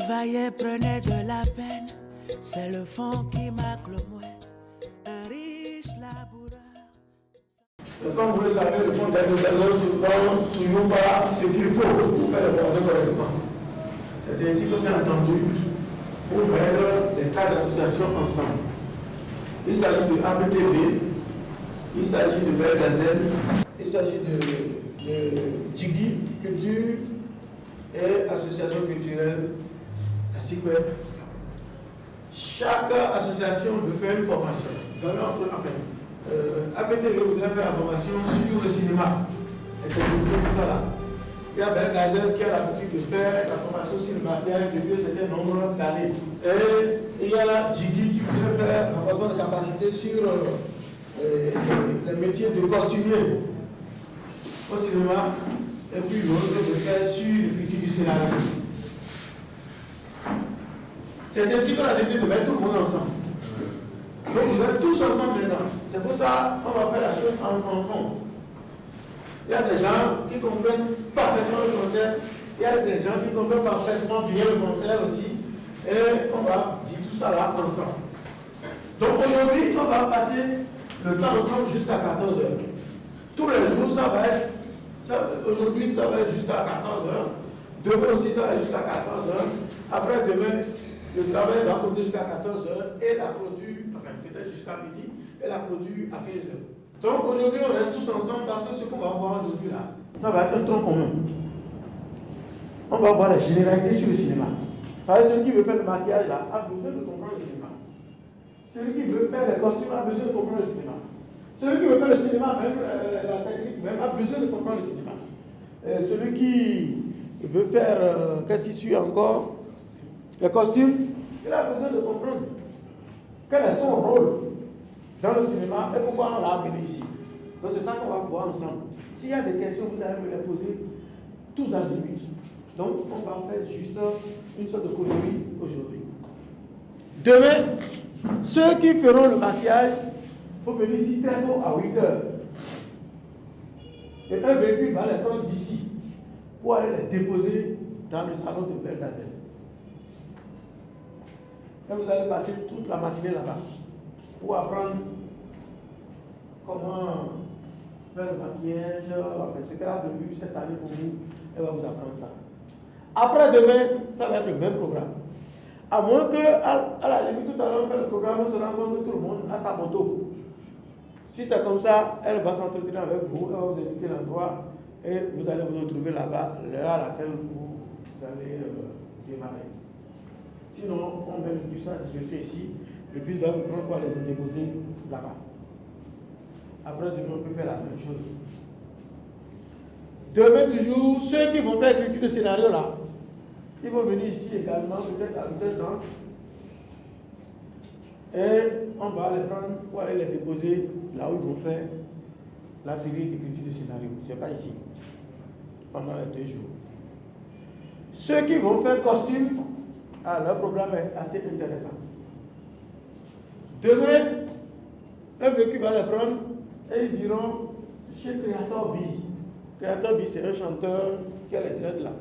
travaillait, prenait de la peine. C'est le fond qui marque le moins. Un riche laboureur. Comme vous le savez, le fonds d'aide aux élèves ne supporte toujours pas ce qu'il faut pour faire les formations correctement. C'est ainsi que c'est entendu pour mettre les cas d'association ensemble. Il s'agit de APTV, il s'agit de Belgazel, il s'agit de Djigui, Culture et Association culturelle à Sikweb. Chaque association veut faire une formation. APTV voudrait faire la formation sur le cinéma. Et c'est tout ça là. Il y a Belgazel qui a l'habitude de faire la formation sur le matériel depuis un certain nombre d'années. Et il y a là Djigui qui voudrait faire un renforcement de capacité sur les métiers de costumier au cinéma. Et puis l'autre de faire sur l'écriture du scénario. C'est ainsi qu'on a décidé de mettre tout le monde ensemble. Donc vous êtes tous ensemble maintenant. C'est pour ça qu'on va faire la chose en fond. Il y a des gens qui comprennent parfaitement le concert. Il y a des gens qui comprennent parfaitement bien le concert aussi. Et on va dire tout ça là ensemble. Donc aujourd'hui, on va passer le temps ensemble jusqu'à 14h. Tous les jours, ça va être. Aujourd'hui, ça va être jusqu'à 14h. Demain aussi, ça va être jusqu'à 14h. Après demain, le travail va continuer jusqu'à 14h et la clôture, enfin peut-être jusqu'à midi, et la clôture à 15h. Donc aujourd'hui, on reste tous ensemble parce que ce qu'on va voir aujourd'hui là, ça va être un tronc commun. On va voir les généralités sur le cinéma. Par exemple, celui qui veut faire le maquillage là, a besoin de comprendre le cinéma. Celui qui veut faire les costumes a besoin de comprendre le cinéma. Celui qui veut faire le cinéma, même la technique, même, a besoin de comprendre le cinéma. Celui qui veut faire, qu'est-ce qu'il suit encore? Les costumes, il a besoin de comprendre quel est son rôle dans le cinéma et pourquoi on l'a amené ici. Donc c'est ça qu'on va voir ensemble. S'il y a des questions, vous allez me les poser tous azimuts. Donc on va faire juste une sorte de colonie aujourd'hui. Demain, ceux qui feront le maquillage, il faut venir ici très tôt à 8h. Et un véhicule va les prendre d'ici pour aller les déposer dans le salon de Belgazel. Et vous allez passer toute la matinée là-bas pour apprendre comment faire le maquillage, ce qu'elle a prévu cette année pour vous, elle va vous apprendre ça. Après demain, ça va être le même programme. À moins que, à la limite, tout à l'heure, on fait le programme, on se rend compte que tout le monde a sa moto. Si c'est comme ça, elle va s'entretenir avec vous, elle va vous indiquer l'endroit et vous allez vous retrouver là-bas, l'heure à laquelle vous allez démarrer. Sinon, on met le bus à disposition ici, le bus va vous prendre pour aller vous déposer là-bas. Après, demain, on peut faire la même chose. Demain, toujours, ceux qui vont faire l'écriture de scénario là, ils vont venir ici également, peut-être à 8h30. Et on va les prendre pour aller les déposer là où ils vont faire l'atelier d'écriture de scénario. Ce n'est pas ici, pendant les 2 jours. Ceux qui vont faire costume, leur programme est assez intéressant. Demain, un véhicule va les prendre et ils iront chez Creator B. Creator B, c'est un chanteur qui a les dreads là.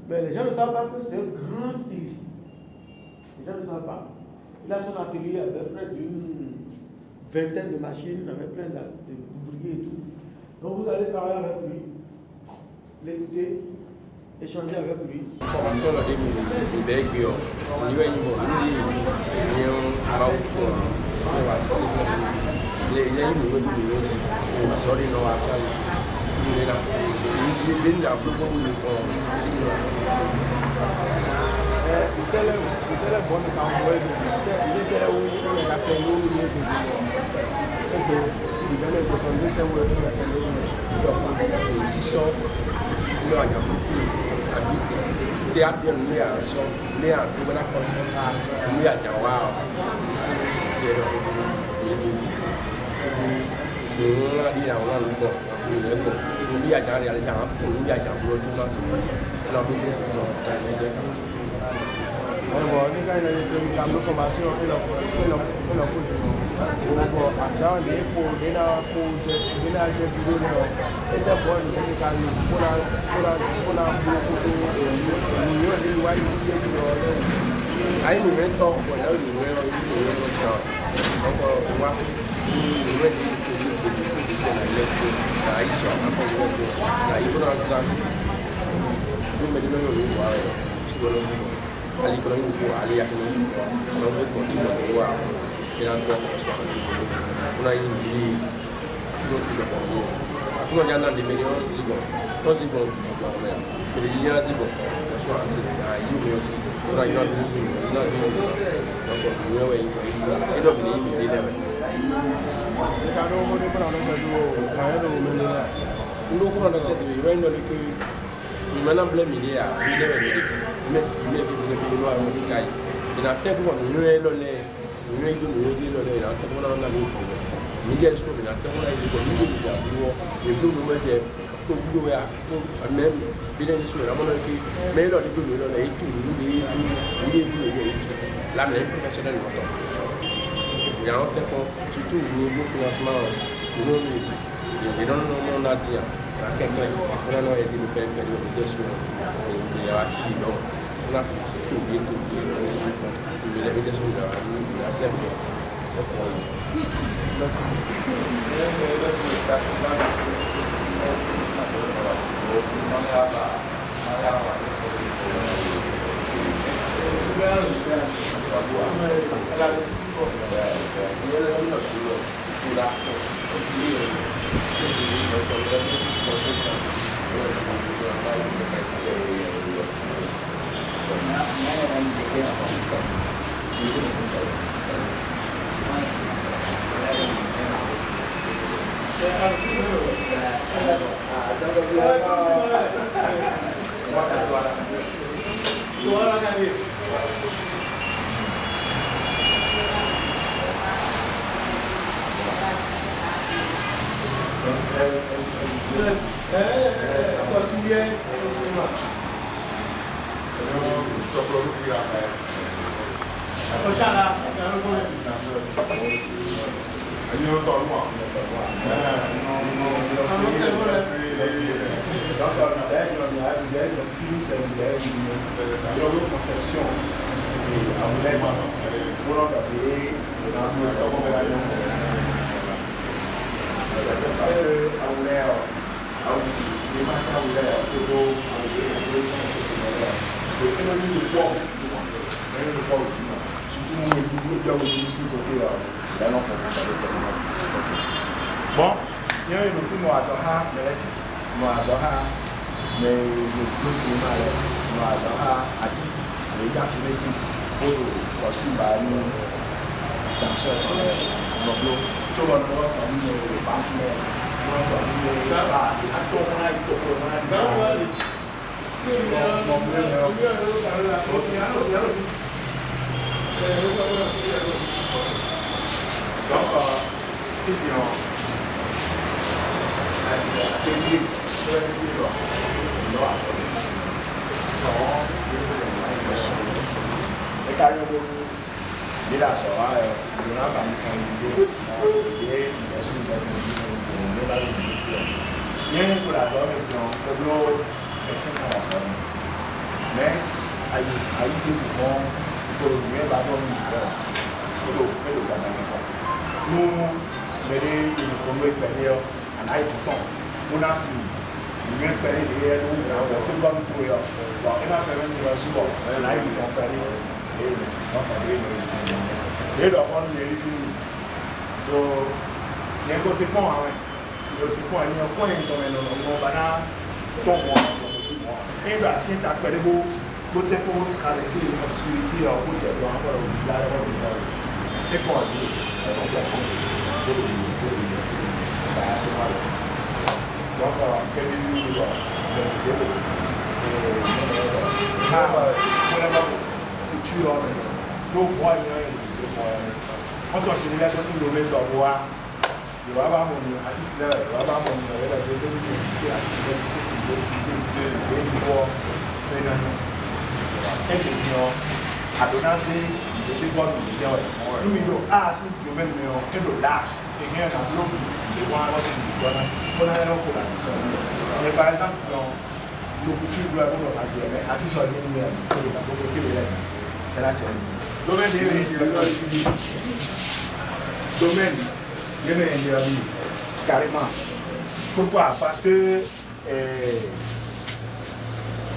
Mais les gens ne savent pas que c'est un grand styliste. Les gens ne savent pas. Il a son atelier avec près d'une vingtaine de machines, avec plein d'ouvriers et tout. Donc vous allez travailler avec lui, l'écouter, échanger avec lui. Formation là des bébés bon, on est quand même une formation et leur faut pour attendre des pour des là pour des là j'ai du et des bon des quand pour la Aí no momento, quando eu não só, então aí só, aí quando nós saímos, eu me dei no lugar, seguro ali quando eu vou ali aqui no sul, não vou continuar no ar, ele não pode passar por aí ele não pode passar, aqui não já não deveria seguir, não seguir ele já seguir, mas só antes aí eu sei, por aí não não é ele não me dele Nous avons dans cette vie, nous avons blé milliers à mais il est venu de noir au Mikaï. Il a fait pour nous, nous avons les nous avons la vie. Miguel est sur le terrain, il a fait pour nous, nous avons même bien sûr, la monnaie qui, mais là, les tout, la même professionnelle. Il y a un peu surtout au niveau financement, et dans le monde entier, quelqu'un on a aidé le père de sur il a acquis donc on a tout bien il a mis sur la scène. Bon, il y a une film Noazaha, mais le cinéma, Noazaha, artiste, les gars qui veulent pour costume, danseur, tout le monde comme le partenaire, adonasi esi bɔ nu jɛ wɛ numi do asi domaine mi o edo large ehe na blo de wa wa ti do na bona na ko la ti so mais par exemple non le coutu do a ko la ti mais ati so ni ni ko sa ko ke le la che domaine de ni domaine de carrément pourquoi parce que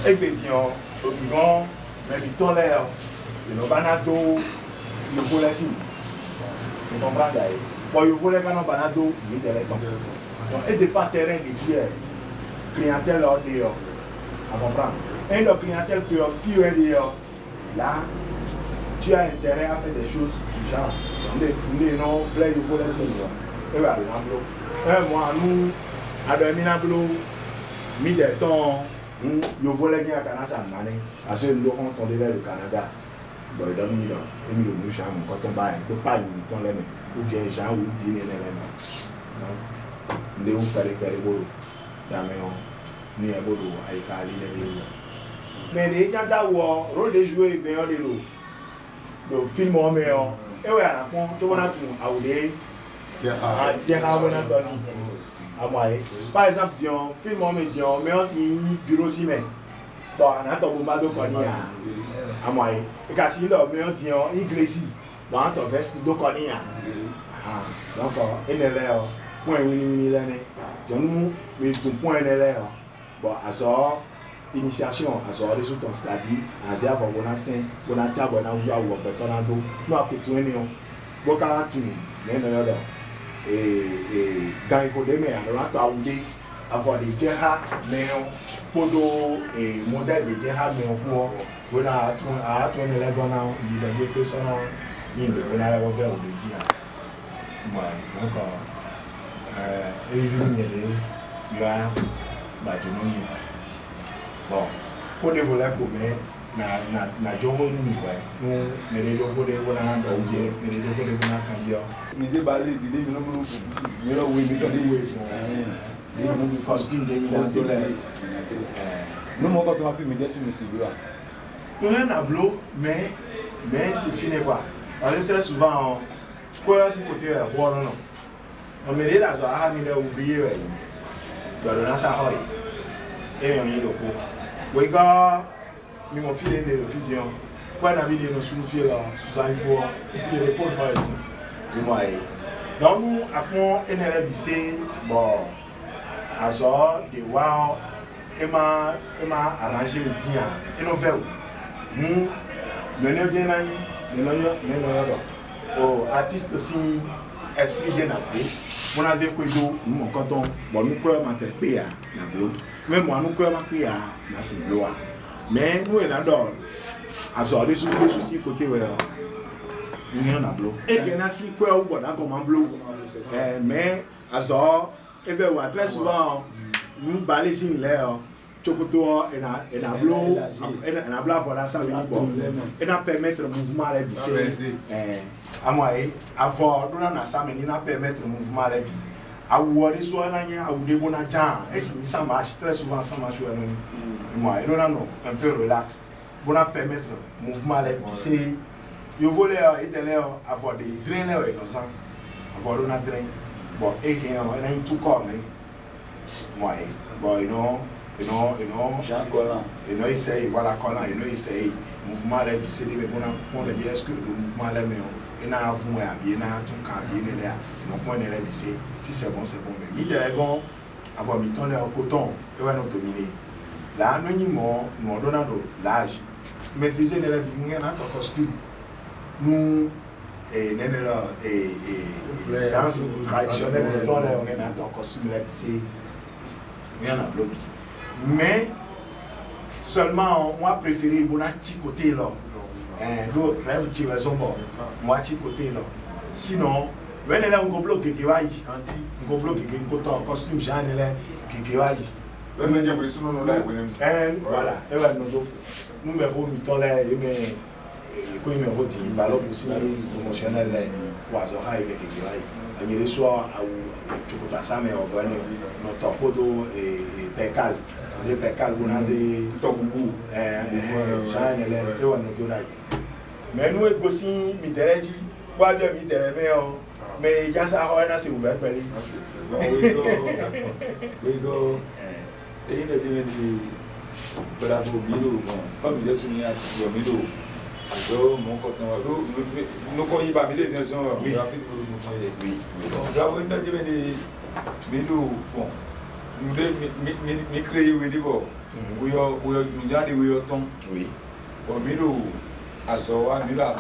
Ebédion, Obigon, mais Victor Léa, le Banado, le Volessi. Vous comprenez? Bon, le volet quand on Banado, il est temps. Donc, et dépend terrain de tiers, clientèle hors dehors. Vous comprenez? Et le clientèle qui offre dehors, là, tu as intérêt à faire des choses du genre. Les non, plein de Volessi. Et voilà, un mois, nous, à Berminablo, mis des temps. Yo volé bien à Canada, parce que nous avons entendu le Canada. Bon, il donne mille ans, et mille nous chambre quand on va, de pas une temps les mêmes, ou bien gens ou dîner les mêmes. Donc, nous devons faire les bolos, d'ailleurs, ni un bolo, avec Ali les deux. Mais les gens d'avoir, rôle de jouer, bien de l'eau, le film en meilleur, et oui, à la con, tout le monde a tout, à oublier, par exemple, Dion, film en médian, mais aussi bureau aussi, mais bon, on a ton bombardement qu'on y a à moi. Et quand il a mais on dit il glisse, bon, on a veste de qu'on y a. Donc, il est là, point mini l'année. Nous, mais tout point est là. Bon, à ça, initiation, à ça, les autres, c'est-à-dire, à ça, on a 5, on a 4, on a 8, on a betonado, nous à côté de nous, bon, quand on a tout, mais non, là. Et quand il faut des mères, on a avoir des terras, mais pour des modèles de terras, mais pour on a tourné les bonhommes, il a dit que ça on a ouvert au dire. Donc, il y a bon, pour développer pour moi, na jongo ni nous mais les locaux de bona ndo bien mais les locaux de bona kandia mais balé de no no mais oui mais les no costume de $1,000 non mon quand on a fait médias sur monsieur là il y a un bloc mais il finit pas on est très souvent quoi si côté voir non on met les là à 1000 ouvriers dans ça hoy et on y le coup oui gars mais mon fils est né, le fils bien. Quand on a mis nos sous-fils là, sous un four, il répond pas ici. Donc nous, après, on est là, bon, à ça, des wow, et m'a arrangé le dia. Et nous faisons, nous, nous, artiste aussi, esprit bien assez. On a des coups nous, quand on, bon, nous, quoi, on payer la globe. Même moi, nous, quoi, on payer la gloire. Mais nous, on adore. Alors, des soucis côté où il y en a bleu. Et il y en a si quoi ou voilà comme un bleu. Mais, alors, et bien, très souvent, nous balayons l'air. Chocoto et la bleu, et la blanc, voilà, ça veut dire bon. Et la permettre le mouvement à l'ébisser. À moi, à fort, nous, on a ça, mais il n'a permettre le mouvement à l'ébisser. À vous aller soit là, à vous débonner, et si ça marche, très souvent, ça marche. Moi, il y a un peu relax pour permettre le mouvement à l'ébisser. Je voulais avoir des drains là, avoir un drain. Bon, et il y a un tout corps, moi, bon, il essaye, voilà, collant, il essaye. Mouvement à l'ébisser, on a dit est-ce que le mouvement à l'ébisser, il y a un mouvement à bien, il y a tout cas bien là. Donc, on est l'ébisser. Si c'est bon, c'est bon. Mais il y a bon, avoir mis ton l'air au coton, et on va nous dominer. Là, anonymement, nous en donnant l'âge. Maîtriser les lèvres, notre costume. Nous, danse traditionnelle, on est notre costume là, c'est rien à bloquer. Mais, seulement, moi, préféré, on a un petit côté là. Nous, rêve qui va son bord. Moi, un petit côté là. Sinon, on est là, on bloque qui va y. On bloque qui va y. Costume, j'en ai là, qui va y. Voilà, et voilà, nous numéro mi-temps là, et mais quoi numéro dit, ballon aussi promotionnel là, quoi, ça a été qui il y a des soirs où tu peux passer mais on va notre poteau et pécal, c'est pécal, on a des toboubou, j'en ai là, et on a tout là, mais nous aussi mitereji wa bien mitere mais ya sa ho na se ouvert pere c'est ça we go et il est devenu bravo milo bon comme il est soumis à milo alors mon coton nous connait pas milo bien sûr oui bravo il est devenu milo bon nous me créer oui d'abord we are we are ton oui bon milo azowa milo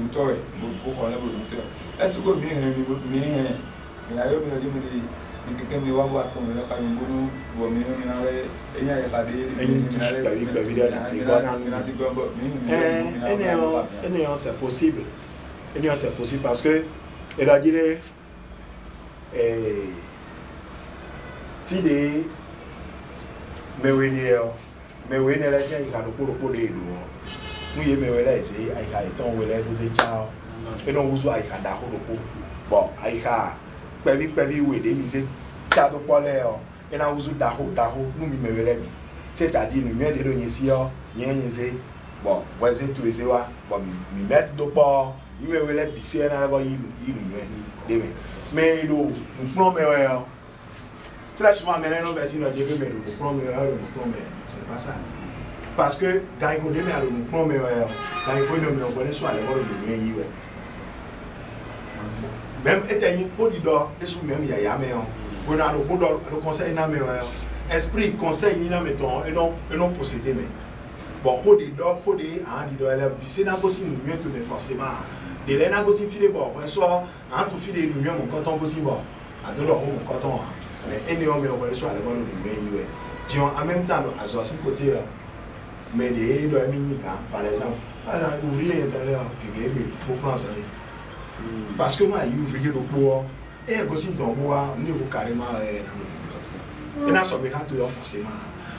ntoe ko la bo ntoe est-ce que mi na yo mi di ke mi wa wa ko mi la ka mi bonu bo mi na we enya ya ka de mi na le c'est possible c'est possible parce que elle a dit fille me we ne la ja ika do ko de do mu ye me we la ise ai ka iton we la go se chao e no wuzu ai ka da ko do ko bon ai ka pevi we de mi se cha do po le o e na wuzu da ho nu mi me we la bi c'est-à-dire mi me de do yin si o yin se bon we se tu ese wa bon mi met do po mi me we la bi se na ba yi de me mais do mu plan me we o très souvent maintenant on va essayer de dire mais le premier c'est pas ça parce que quand il connaît le premier quand il connaît le connaît soit les vols de bien yiwe même étant codidor des sous même ya mais on a le conseil na mais esprit conseil ni na mettons et non posséder mais bon codidor en didor elle bise na gosi mieux tout mais forcément de l'ena gosi file bon soit entre file le mieux mon coton gosi bon à de leur mon coton mais un homme est sur la voie de l'humain. Tu en même temps, à ce côté, mais des par exemple, ouvrier intérieur, pour prendre parce que moi, il ouvrier le bois, et aussi dans le bois, au niveau carrément, et là, ça me rend tout forcément.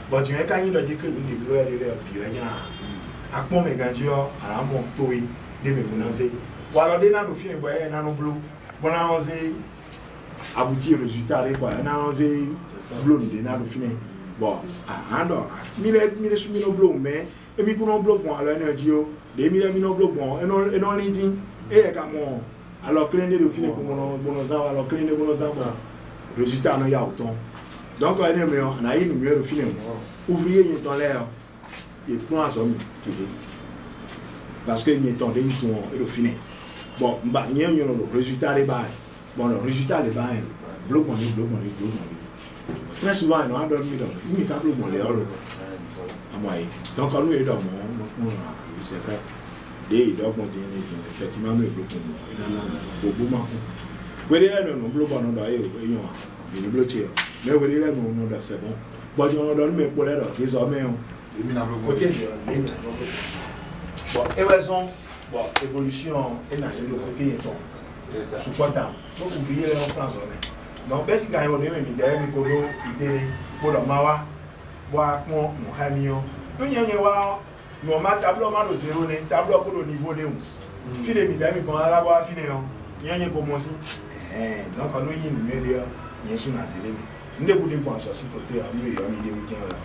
Bon, tu as quand il a dit que nous devons aller bien, à quoi me gagne, à la montoie, de me menacer. Voilà, des nains, nous finissons, et nous bleu, bon, on sait. Aboutir au résultat quoi on a osé blonde na le fini bon ando mille sous mille blonde mais et mi kuno blonde bon alors énergie des mille blonde bon et non lindi et comme alors clean de fini pour mon ça alors clean de mon ça résultat non ya autant donc on est meilleur on a eu mieux le fini ouvrier il est en l'air et point ça parce que il est en train de le fini bon bah il y a le résultat des bails. Bon, le résultat, les bains, bloc. Très souvent, on a dormi dans le câble, on les a à moyen. Donc, quand nous sommes dans c'est vrai, des dorment, effectivement, nous bloquons. Il y a un beau marquant. Vous voyez, nous bloquons, nous avons bloqué. Mais vous voyez, nous avons c'est bon. Bon, on a dormi pour les autres, désormais, côté de bon, évolution, et dans le côté supportable. Donc, ouvrier les gens France. Donc, si vous avez un micro, pour le mawa, boire mon hamio. Nous avons un tableau de 0, tableau pour le niveau de 11. Si les midami pour avoir fini, il y a un commencé. Donc, on a une meilleure, bien sûr, à ces nous ne pouvons pas sortir côté à nous et à midi week-end.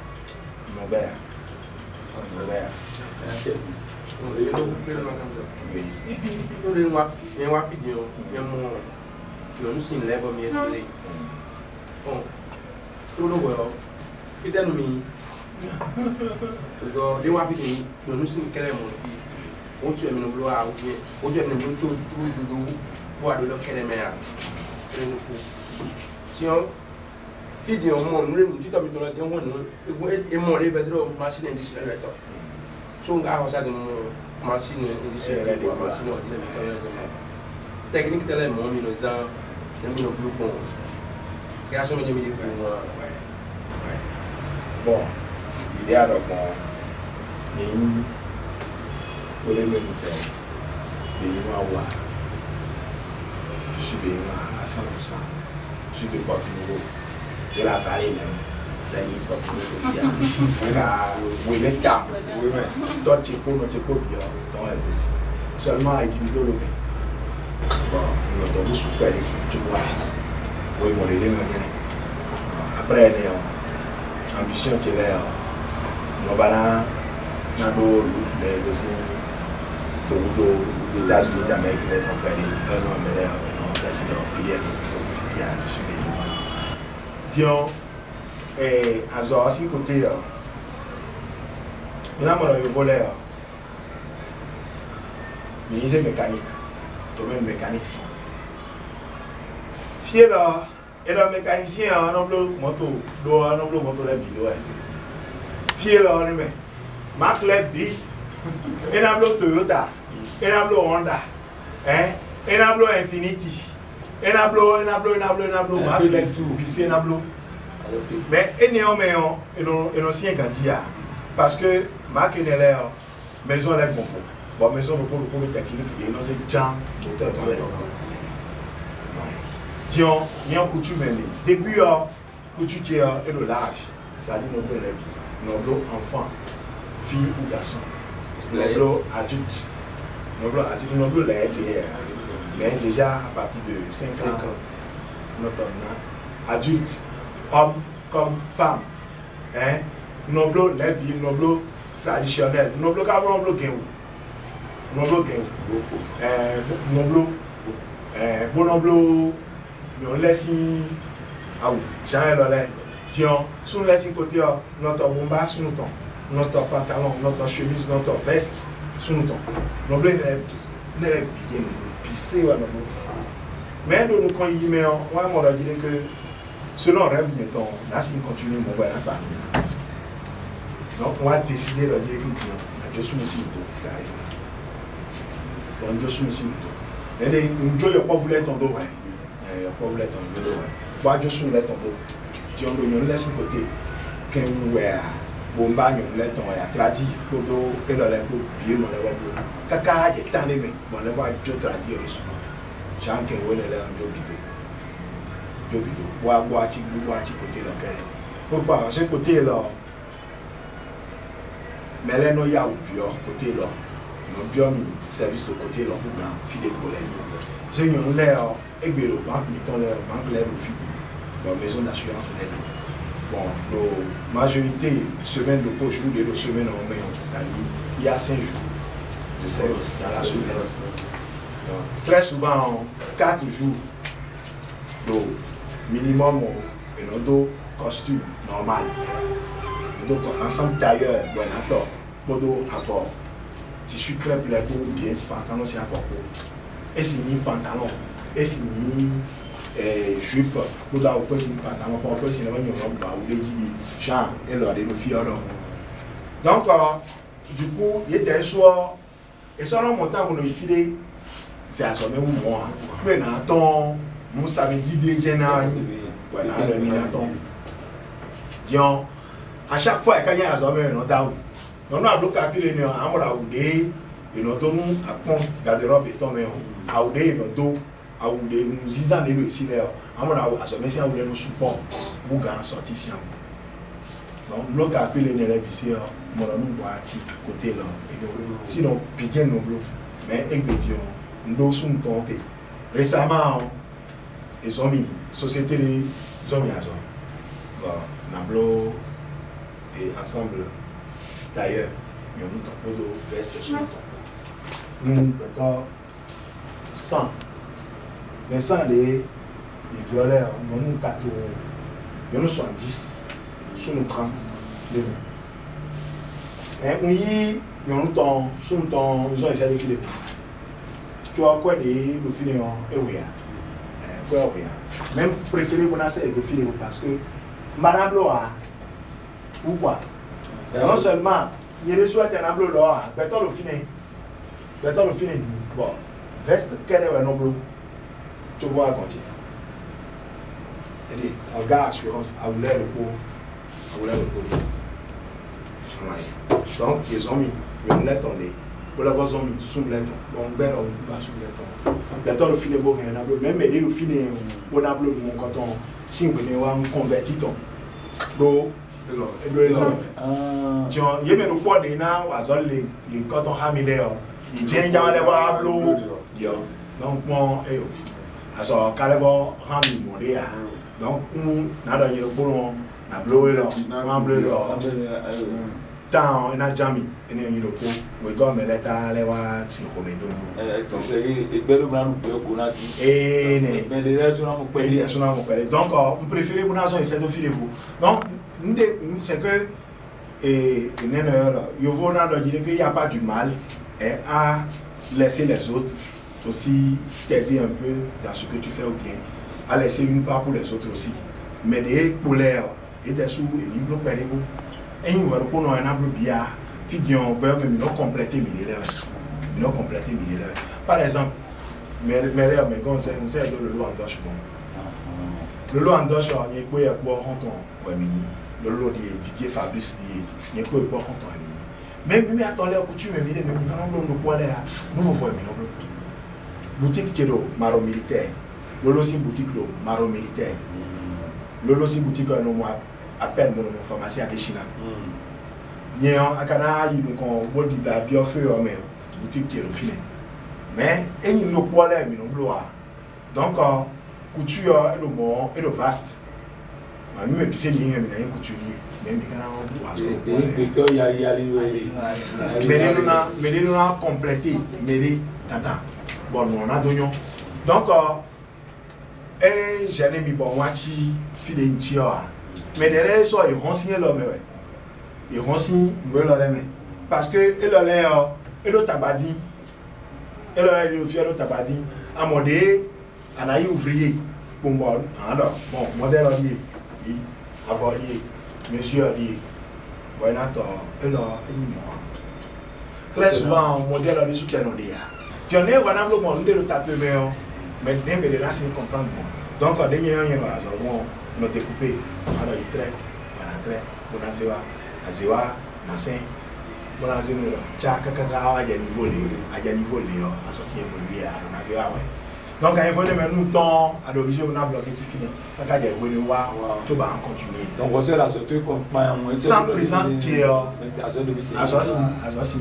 Mon père. machine industrielle ou machine ordinaire technique telle mon minozan de mon bleu bon création de milieu bon il y a donc une tous les mêmes c'est des noirs je suis bien à 100% je suis de Porto-Novo de la vallée même dañuy continuer de fier. Oui, les cas. Oui, mais toi, tu peux bien. Toi, aussi. Seulement, avec du dos, bon, on a donné sous quoi tu vois. Oui, mon aidé m'a gagné. Après, ambition, tu es là. On va là, on a dos, les Toronto, les États-Unis d'Amérique, les tempêtes, elles ont amené un accident filière de sécurité à je suis payé. Disons, et à ce côté, on a mon volet, ministre mécanique, domaine mécanique. Fier là, et le mécanicien, un homme moto, un homme moto, la vidéo. Fier là, on est Mark Levy, un homme Toyota, un homme Honda, un homme Infiniti, un homme Mark Levy, puis un homme. Mais il y a un ancien candidat parce que Mark Neller, maison est bon. Bon, maison pour le technique, il y a un gens d'auteur. Disons, il y a un coutume depuis coutume et le large, c'est-à-dire nos enfants, filles ou garçons, nos adultes, nos mais déjà à partir de 5 ans, notre adulte, homme comme femme, nos les nos traditionnels, nos nous laissons sous le côté notre bomba sous notre pantalon, notre chemise, notre veste sous nous. Nous mais nous quand il met on va dire que selon rêve temps, là si continue mon voyage à Paris. Donc on a décidé de dire que je suis aussi je suis aussi mais nous pas voulu ton dos pas voulu ton dos moi je suis là ton dos tu on laisse côté quand vous bomba on laisse ton tradi podo et le bien mon le kaka je t'en aimé bon le voir je tradi et reçu Jean que on est là en jobido bois côté là pourquoi ce côté là mais là nous y a bio côté là nous bio mi service de côté là pour grand fidèle collègue je nous là et bien le banque mettons la banque là au fini bon maison d'assurance là bon la majorité semaine de poche ou de semaine en mai c'est-à-dire il y a 5 jours de service dans la semaine très souvent 4 jours donc minimum et notre costume normal donc ensemble tailleur bon attends bodo avoir tissu crêpe là pour bien pantalon c'est avoir et signer pantalon et signer jupe pour la opposition pantalon pour opposition là on les guider Jean et leur de filles donc du coup il était soir et ça on monte pour nous filer c'est à sommet ou moi mais attends mon samedi bien voilà le minaton disons à chaque fois quand il y a un sommet on down on a bloqué calculer nous on a oudé et nous donnons à pont garde-robe et tomber à oudé nous do à oudé nous disons les ici là on a à sommet si on veut nous support pour gagner sortir ici donc bloqué calculer les révisés mon nous boire côté là et donc sinon piquer nos blocs mais évidemment nous sommes tombés récemment ils ont mis société les ont mis à ça bon nablo et ensemble d'ailleurs nous avons de veste sur nous mettons 100 mais 100 les violets nous 80 nous 70 sur nous 30 et oui nous temps sur nous temps ils ont essayé de filer tu vois quoi des le filer et oui quoi oui même préféré pour nasser de filer parce que madame Loa ou quoi non seulement il reçoit un ablo là beton le fini dit bon veste quel est un ablo tu vois continuer et dit on garde assurance à vouloir le pot donc ils ont mis une lettre en les pour l'avoir mis sous lettre bon ben on va sous lettre beton le fini bon un ablo même aider le fini bon ablo mon coton si vous venez voir converti ton do tu vois il y a même le poids de na wazol les coton hamilé il vient dans les voir ablo donc mon alors calebo hami moria donc on a donné le boulon na bleu là on bleu là tant on a jamais on est une auto we go me leta lewa si comme do et belo blanc pour konati et ne mais déjà sur mon père donc on préfère pour nation essayer de filer vous donc c'est que et il faut dire qu'il n'y a pas du mal à laisser les autres aussi t'aider un peu dans ce que tu fais ou bien à laisser une part pour les autres aussi mais des colères et des sous et libre pour et il va pour nous un arbre bien fidion beurre mais non compléter par exemple mais quand c'est le lot en doche bon le lot en doche il peut y avoir ouais le lot de Didier Fabrice il peut y avoir même attends les coutumes mais quand on nous poil nous faut boutique Kedo maro militaire lolo si boutique do maro militaire lolo si boutique no moi à peine mon pharmacie à China a akana yi donc on body la bio feu o mais boutique Kedo fini mais eni no poil mi no bloa donc couture et le vaste même puis c'est lié mais un couturier même quand on mais les a complété mais tata bon on a donné donc j'allais mi bon wachi fidélité mais derrière ça ils renseigner l'homme ils renseignent l'homme parce que et le tabadi et le fier le tabadi à modé anaï ouvrier bon alors bon modèle avolier monsieur ali bonato et là très souvent modèle ali sous quel on dit j'en ai voilà le monde de le tatouer mais même de là c'est comprendre bon donc on dernier on a bon on découpé alors il très voilà très bon azewa nasin bon azeno là chaka kaka à niveau là associé évoluer à azewa ouais donc quand il faut même nous temps à l'obligé on a bloqué tout fini donc il y a évolué tout va continuer donc on sait là surtout qu'on sans présence qui associé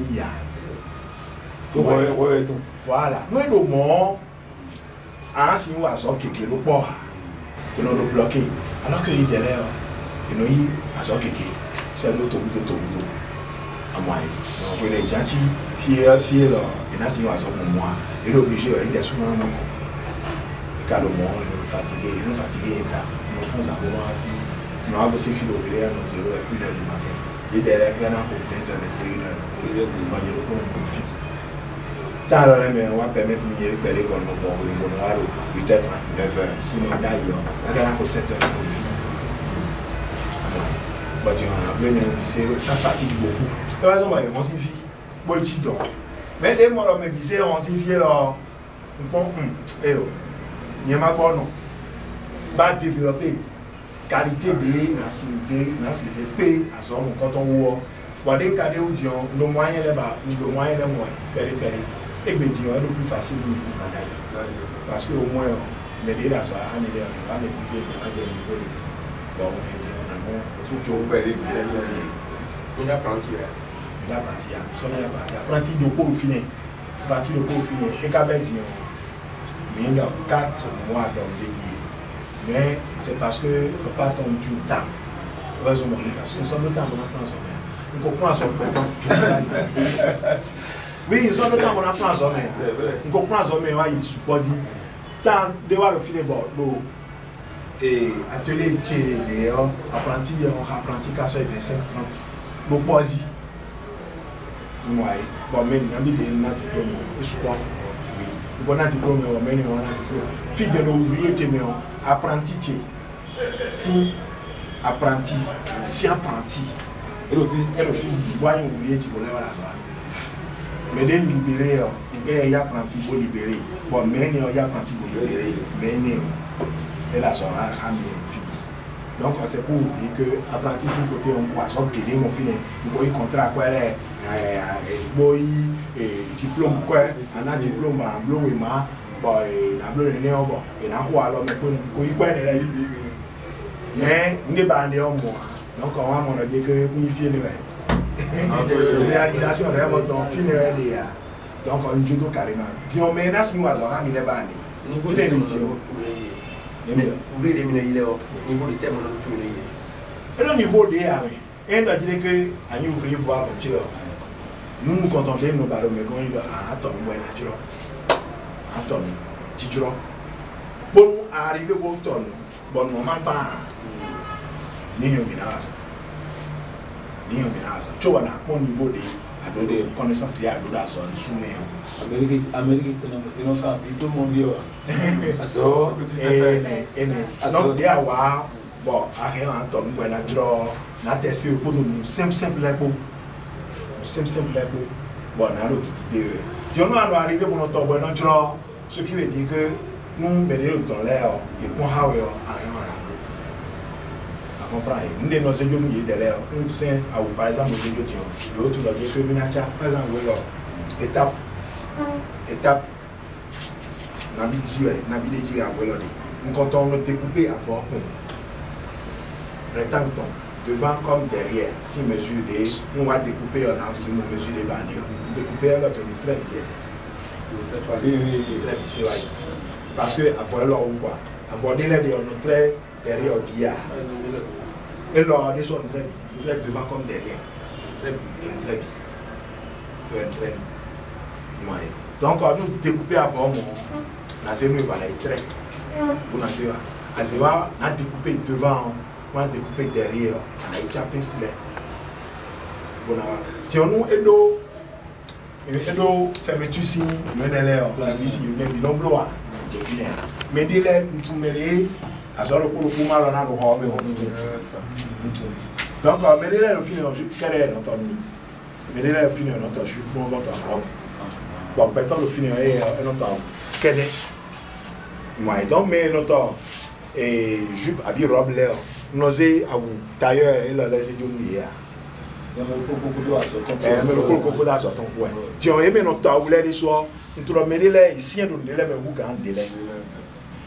il y a voilà nous le monde à si nous associé quelque le port que nous le bloquer alors que il derrière il nous y associé quelque c'est de tout à moi donc les gens qui fier là il a si nous associé pour moi il est obligé il est souvent car le monde est fatigué, nous faisons un moment à vie, nous avons aussi fait l'ouvrier à 0h, 1h du matin. Et derrière, il y a 20h, 21h, on va dire le premier profit. Tant là, on va permettre de nous récupérer pour nous, 8h30, 9h, sinon d'ailleurs, on va encore 7h de profit. Ça fatigue beaucoup. De toute façon, on s'y fie, bon, tu dors. Mais dès que on me disait, on s'y fie là, il y a pas non va développer qualité de nationaliser paix à son quand on voit bon des cas où dit le moyen les bas le moyen les moins péri et ben dit le plus facile nous bataille parce que au moins mais déjà ça a mis on va maîtriser à des niveaux bon on dit on a non surtout péri on apprenti son apprenti de pour finir et qu'à dire mais il y a 4 mois d'embellir. Mais c'est parce que le papa tombe du temps. Heureusement, parce que nous sommes le temps qu'on apprend son mère. Nous comprenons son père. Oui, nous sommes le temps qu'on apprend son mère. Nous comprenons son mère, il suppose dit. Tant de voir le filet bord, et atelier chez les apprentis, on apprenti qu'à ce 25-30. Le pas dit. Moi, bon, mais il y a des diplômes, je suppose. On a diplôme, on a diplôme. Fille de l'ouvrier, apprenti, si apprenti. Et le fille, voyez ouvrier qui voulait la joie. Mais dès libérer, il y a apprenti pour libérer. Bon, mais il y a apprenti pour libérer. Mais il la joie à ramener le fille. Donc, c'est pour vous dire que apprenti, si côté on croit, soit guérir mon fille, vous voyez contrat quoi elle est. Diplôme quoi on a diplôme en bleu et ma bon et na bleu né bon et na quoi alors mais ko yi quoi là mais n'est pas né moi donc on va mon dire que unifier les réalisation de votre finir les donc on joue carrément disons mais na si nous alors on n'est pas né finir les disons ouvrier des mineurs il est au niveau du terme on a tout et au niveau des Et on a dit que nous ouvriers pour aventure. Nous nous contentons de nos barons, mais quand il y a un ton, un ton, titulon. Bon, arriver au ton, bon moment pas. Ni un ménage. Tu vois, au niveau des connaissances liées à l'audace, des sous-mains. Amérique, tout le monde dit. Donc, il y a bon, rien en ton, bon, na testé pour nous simple bon na lo qui dit on va arriver pour notre bon notre ce qui veut dire que nous mettons dans l'air et qu'on a rien à comprendre nous de nos études nous y est l'air nous c'est par exemple aux études et autres là je suis venu à par exemple étape na bidji à voilà nous comptons nous découper à fort rectangle devant comme derrière, si mesure des, on va découper en si on mesure des bannières. Découper l'autre est très bien. Très bien, parce que avoir l'or ou quoi, avoir des lettres on très derrière au billard. Et l'or des sont très bien, devant comme derrière. Très bien. Donc nous découper avant mon, la zéro va être très. Pour la zéro, la zéro a découpé devant. On a découpé derrière, on a été appelé si bon, si on nous aide, fermeture ici, nous allons ici, nous allons bloquer, mais dis-le, nous mêlés, à ce moment où nous allons dans le hall, donc, mais dis-le, le final, je suis notre ami, mais dis-le, le final, notre je suis pour notre robe. Bon, maintenant, le final est notre quel est, moi, donc, mais notre jupe à dire robe l'air. Nous avons tailleur et la laisse de nous. Si on aime notre temps, les soirs, nous trouvons les ici, nous les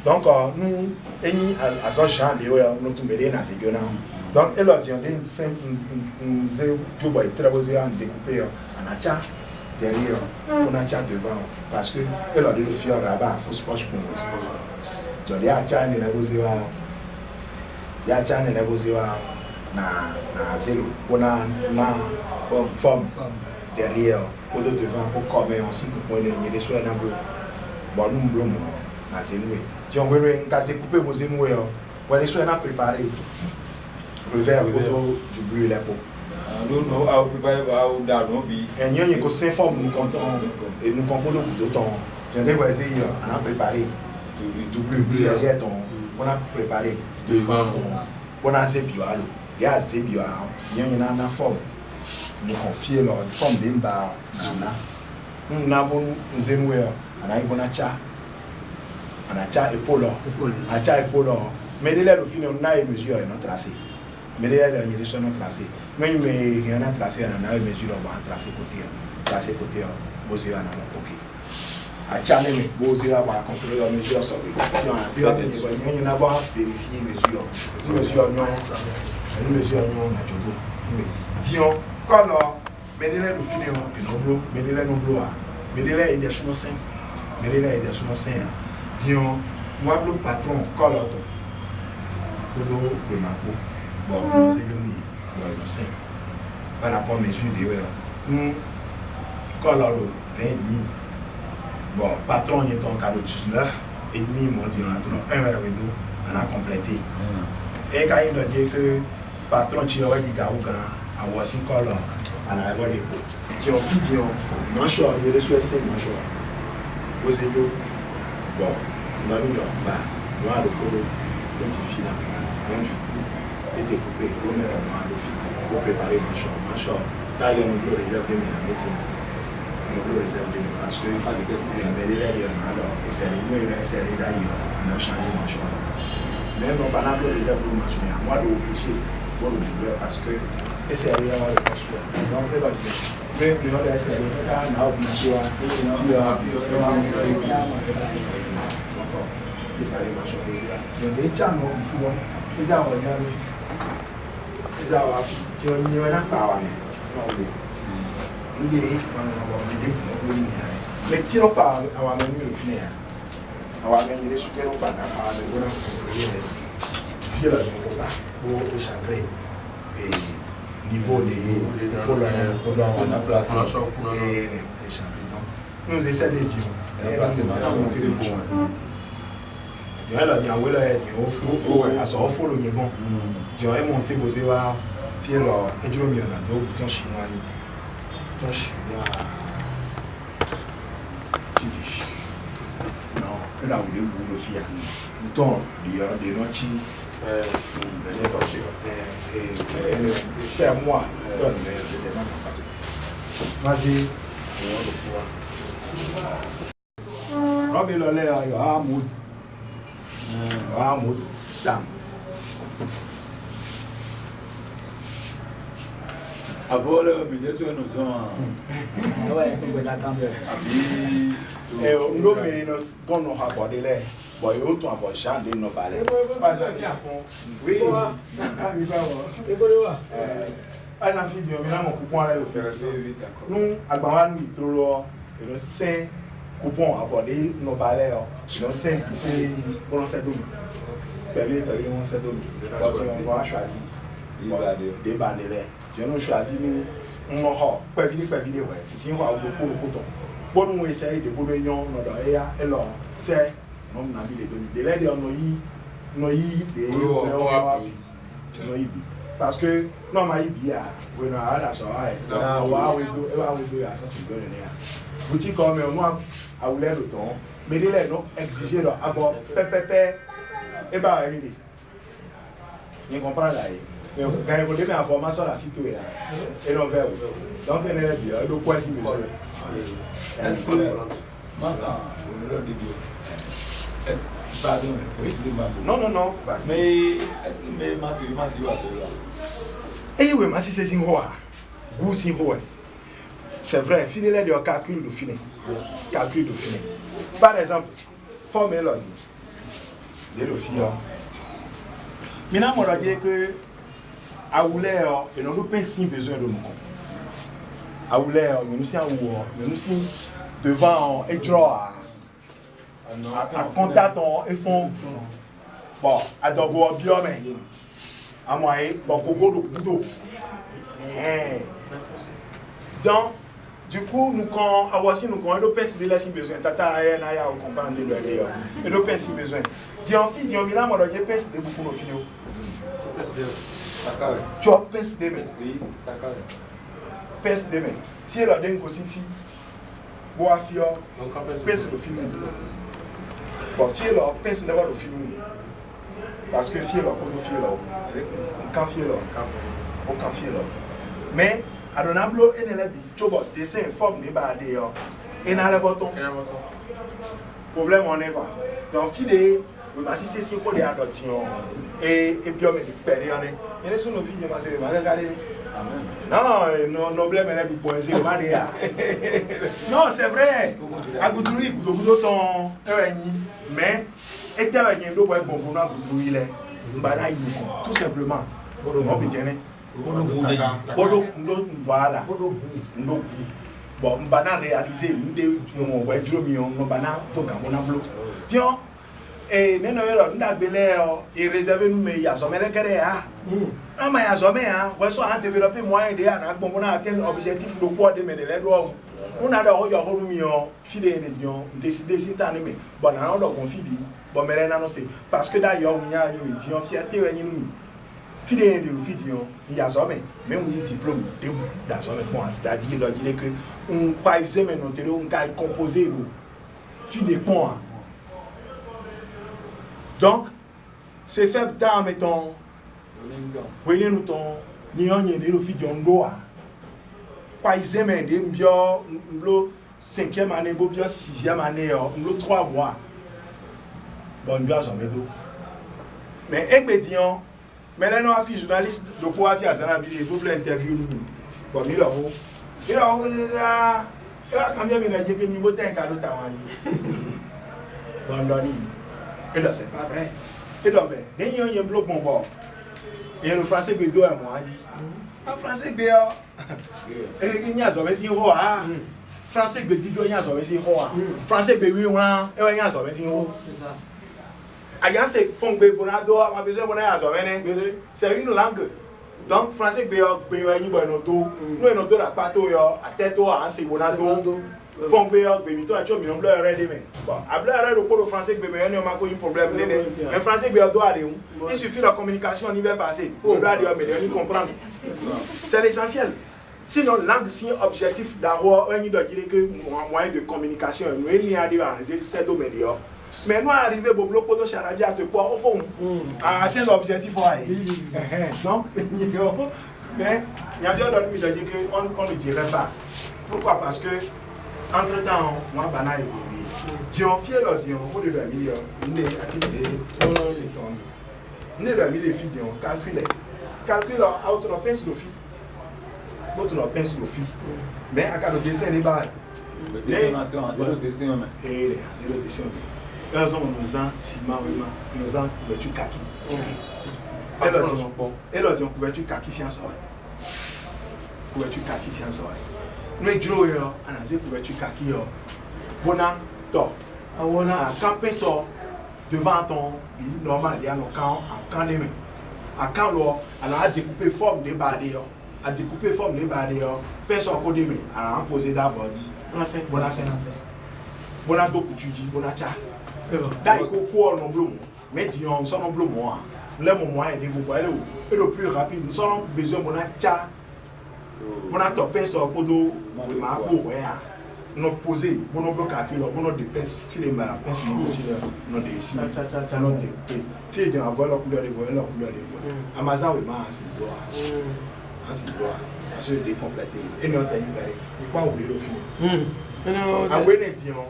donc, nous, à ce champ, nous nous dans ces gens. Donc, elle a dit, nous avons découpé en achat derrière, on a achat devant, parce que elle a dit le fier là-bas, il faut se poche pour nous. Donc, les achats, nous avons ya chane la boziwa na zéro on a forme derrière au devant pour comme on sait que point il y a des soins dans bon nous blom na zéro si on veut quand découper vos zéro on les soins préparé revers photo du bleu là pour nous a préparé au dano bi et n'y a que 5 formes nous comptons et nous comptons d'autant j'aimerais voir essayer on a préparé du bleu derrière ton on a préparé devant on a zébio alors il y a zébio il y a une forme nous confier leur forme d'une barre nous n'avons nous aimons on a une bonne acha épaule acha épaule mais dès là le fin on a une mesure non tracée mais dès là il y a des choses non tracées mais rien à tracer on a une mesure on va tracer côté bosser on a OK acha ne bosser on va contrôler la mesure sur il y a pas vérifier mesure si mesure nous mesure nous na jodo disons color mais dès là le fin et non mais dès là non bleu mais dès là il y a son sein disons moi le patron color to le maco bon c'est bien le sein par rapport à mesure de color 20 bon patron il est en cas de 19 et demi moi dire entre 1 heure et 2 on a complété et quand il a dit que patron tu aurais dit gaouga à voici color on a avoir les qui ont dit non choix il est sur 5 non choix vous êtes bon on a mis là bas nous a le colo identifié là donc du coup et découpé pour mettre dans le fil pour préparer ma choix là il y a une réserve de mettre nous réserve de parce que mais les là il y en a alors et c'est une série d'ailleurs on a changé ma choix même on pas la réserve de machine à moi d'obliger pour le douleur parce que et c'est rien à le construire donc elle va dire mais le nom de la série là on a obligé à faire encore préparer ma choix aussi là donc des chambres il faut ils ont regardé ils ont si on y va pas non mais si on parle à la menu le final à la menu les soutiens on parle à la menu pour échapper et niveau des pôles on a placé et les champions. Nous essayons de dire. Il y a là, il y a un là, il y a un follow il y a un monté posé là, il y a un jour il y a un dos bouton chinois, bouton chinois. Non, là où le bout le fier, bouton de notre faire moi, vas-y, Robbie Lolé, il y a un mood. Dame. Avant le milieu de nos zones. Ouais, c'est bon, attends bien. Et nous, mais nous, quand nous abordons les, bon, il y a autant avoir Jean de nos balais. Oui. Un enfant de nous, mon coupon à le faire. Nous, à Baman, nous trouvons le 5 coupons à aborder nos balais. Nous 5 ici pour nous aider. Permis, on s'est donné. On va choisir. Des bandes. Nous choisir nous, on va pas vidéo. Si on va au coton. Pour nous essayer de bouger nos doigts et là, c'est non n'a mis les données. De l'aide on des parce que non ma ibia we no ala so ai wa we do ya so se go ni ya boutique comme moi a oulé le temps mais de l'aide non exiger leur avoir pépépé et bah Emily你comprends là mais quand vous donnez information la site et non vers donc on est bien le point si besoin est-ce que maintenant on le dit pardon non mais est-ce que mais ma série va celui-là et oui ma c'est quoi goût si quoi c'est vrai finir de calcul de finir par exemple formule de le faire maintenant on va dire que à ouler et non pas si besoin de nous à ouler nous sommes devant et droit à contact et fond bon à dogo biome à moyen bon gogo de couteau donc du coup nous quand à voici nous quand on peut si besoin tata na ya comprendre de l'air et nous peut si besoin dit en fille dit en là moi je pense de beaucoup nos filles tu as pense de mettre pense de mettre si elle a d'un aussi fille bois fille pense le film bon fille là pense d'avoir le film parce que fille là pour le fille là quand fille là aucun fille là mais adonablo et ne bi tu vois dessin forme de ba de yo et na le bouton problème on est quoi donc fille oui mais si c'est ce qu'on est adoption et puis on met des périodes et les nos filles ma c'est ma regarder non problème est du point c'est pas déjà non c'est vrai à goudrouille ton mais et tu as un do ouais bon pour na goudrouille là mbana yi tout simplement on bien voilà bon mbana réaliser nous de ouais dromion mbana to ga mona blo tiens et neno yelo ndabele et réserver nous mais ya so mele kere ah ama ya so me ah we so an développer moyen de na gbon na atteindre objectif de quoi de me de le do on a do yo horu mi o fide ne dion décider si tan me bon na do confie bi bon mele na no c'est parce que d'ailleurs on y a eu dion fierté we ni fide ne de fide yo ya so me même un diplôme de da so me bon c'est-à-dire leur dire que on croit examen non télé on ca composer do fide pont. Donc, c'est fait dans mettons, oui, nous ton, ni on y est le fil d'ondoa. Quoi, ils aiment des bio, le 5e année, bio 6e année, le 3 mois. Bon, bien, j'en mets d'eau. Mais, écoutez, mais là, nous avons fait journaliste de quoi faire ça, il faut l'interview. Bon, il a quand même dit que niveau d'un cadeau, t'as bon, et là, c'est pas vrai. Et donc, il y a un bloc bon bord. Et le français bédo à moi dit. Le français bédo. Et il y a un si roi. Français bédo, il y a un si roi. Français bédo, il y a un si roi. C'est ça. Agan c'est fond bédo, on a besoin de c'est une langue. Donc, français, béni, bonoto, nous, nous, la pâte, à tête, à c'est bonato. Font béni, béni, toi, tu as mis un bleu à aider. Bon, à bleu à aider au français, béni, il y a un problème. Mais français, béni, doit aller où? Il suffit la communication, on y va passer. On doit aller, mais on y comprend. C'est l'essentiel. Sinon, langue, c'est objectif d'avoir un moyen de communication. Nous, il y a des c'est domaine. Mais nous, arriver au bloc de Charabia, te quoi, au fond, à atteindre l'objectif. Donc, mais il y a d'autres qui ont dit qu'on ne dirait pas. Pourquoi? Parce que, entre-temps, moi, je vais évoluer. Dion, fier le Dion, vous devez millions, nous devons attirer les tombes. Nous devons des filles, calculer. Calculer à autre pince de filles. Autre pince de filles. Mais à cas de dessin, les balles. Le dessin, c'est le dessin. Et c'est le dessin. Elles ont nos ans, ciment, nos ans, couverture kaki. Et là, on couverture kaki, c'est un soir. Couverture kaki, c'est un soir. Nous, nous, on a couverture kaki. Bon an, top. Quand personne devant ton lit, normal, il y a un camp, un camp de main. Un camp, on a découpé forme des barrières. A découpé forme des barrières. Personne encore de main. A imposé d'avoir dit. Bon an, c'est un. Bon an, tu dis, bon an, tcha. D'accord, non bleu, mais disons, nous sommes bleu moi. Nous avons moyen de vous voir et le plus rapide, nous avons besoin de tcha. Nous avons topé sur le podo, nous poser, nous avons calculé, nous avons des pinces, filéma, pinces négociées, nous avons décidé, nous avons découpé. Si nous avons la couleur de voix, la couleur de voix. Amazon, oui, c'est gloire. C'est gloire. Parce que décompléter. Et nous avons dit, nous avons oublié le finir. À Wénédion,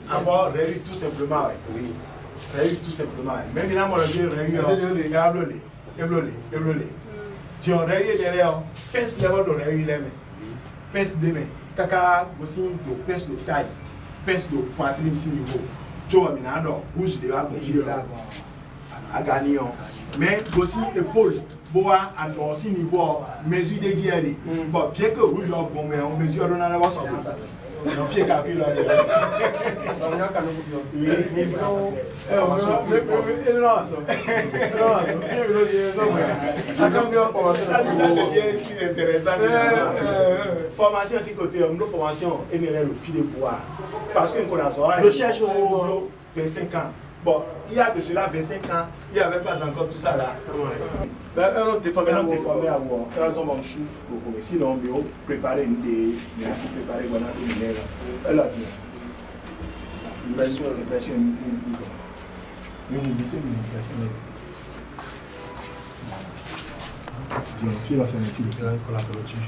avoir réussi tout simplement. Oui. Réussi tout simplement. Même là, on a dit réussi. Tu as réussi derrière. Pince le level de réussi les mains. Pince des mains. Caca, gossin, pince de taille. Pince de poitrine, si niveau. Tu vois, minado, rouge de la confiance. À gagner. Mais gossin, épaule. Boa à non si niveau mesure de guerre. Bon, bien que rouge leur bon, mais on mesure on en a pas sorti. On fait calcul là. Formation c'est côté une formation et le fil de bois parce qu'on connaît ça. Je cherche 25 ans. Bon, il y a de cela 25 ans, il n'y avait pas encore tout ça là. Elles ont déformé à voir. Elles ont mon chou. Sinon, on peut préparer une idée, préparer une idée. Elle a dit. L'impression. Nous oublions l'impression. Dieu, fille la fermeture. La fermeture.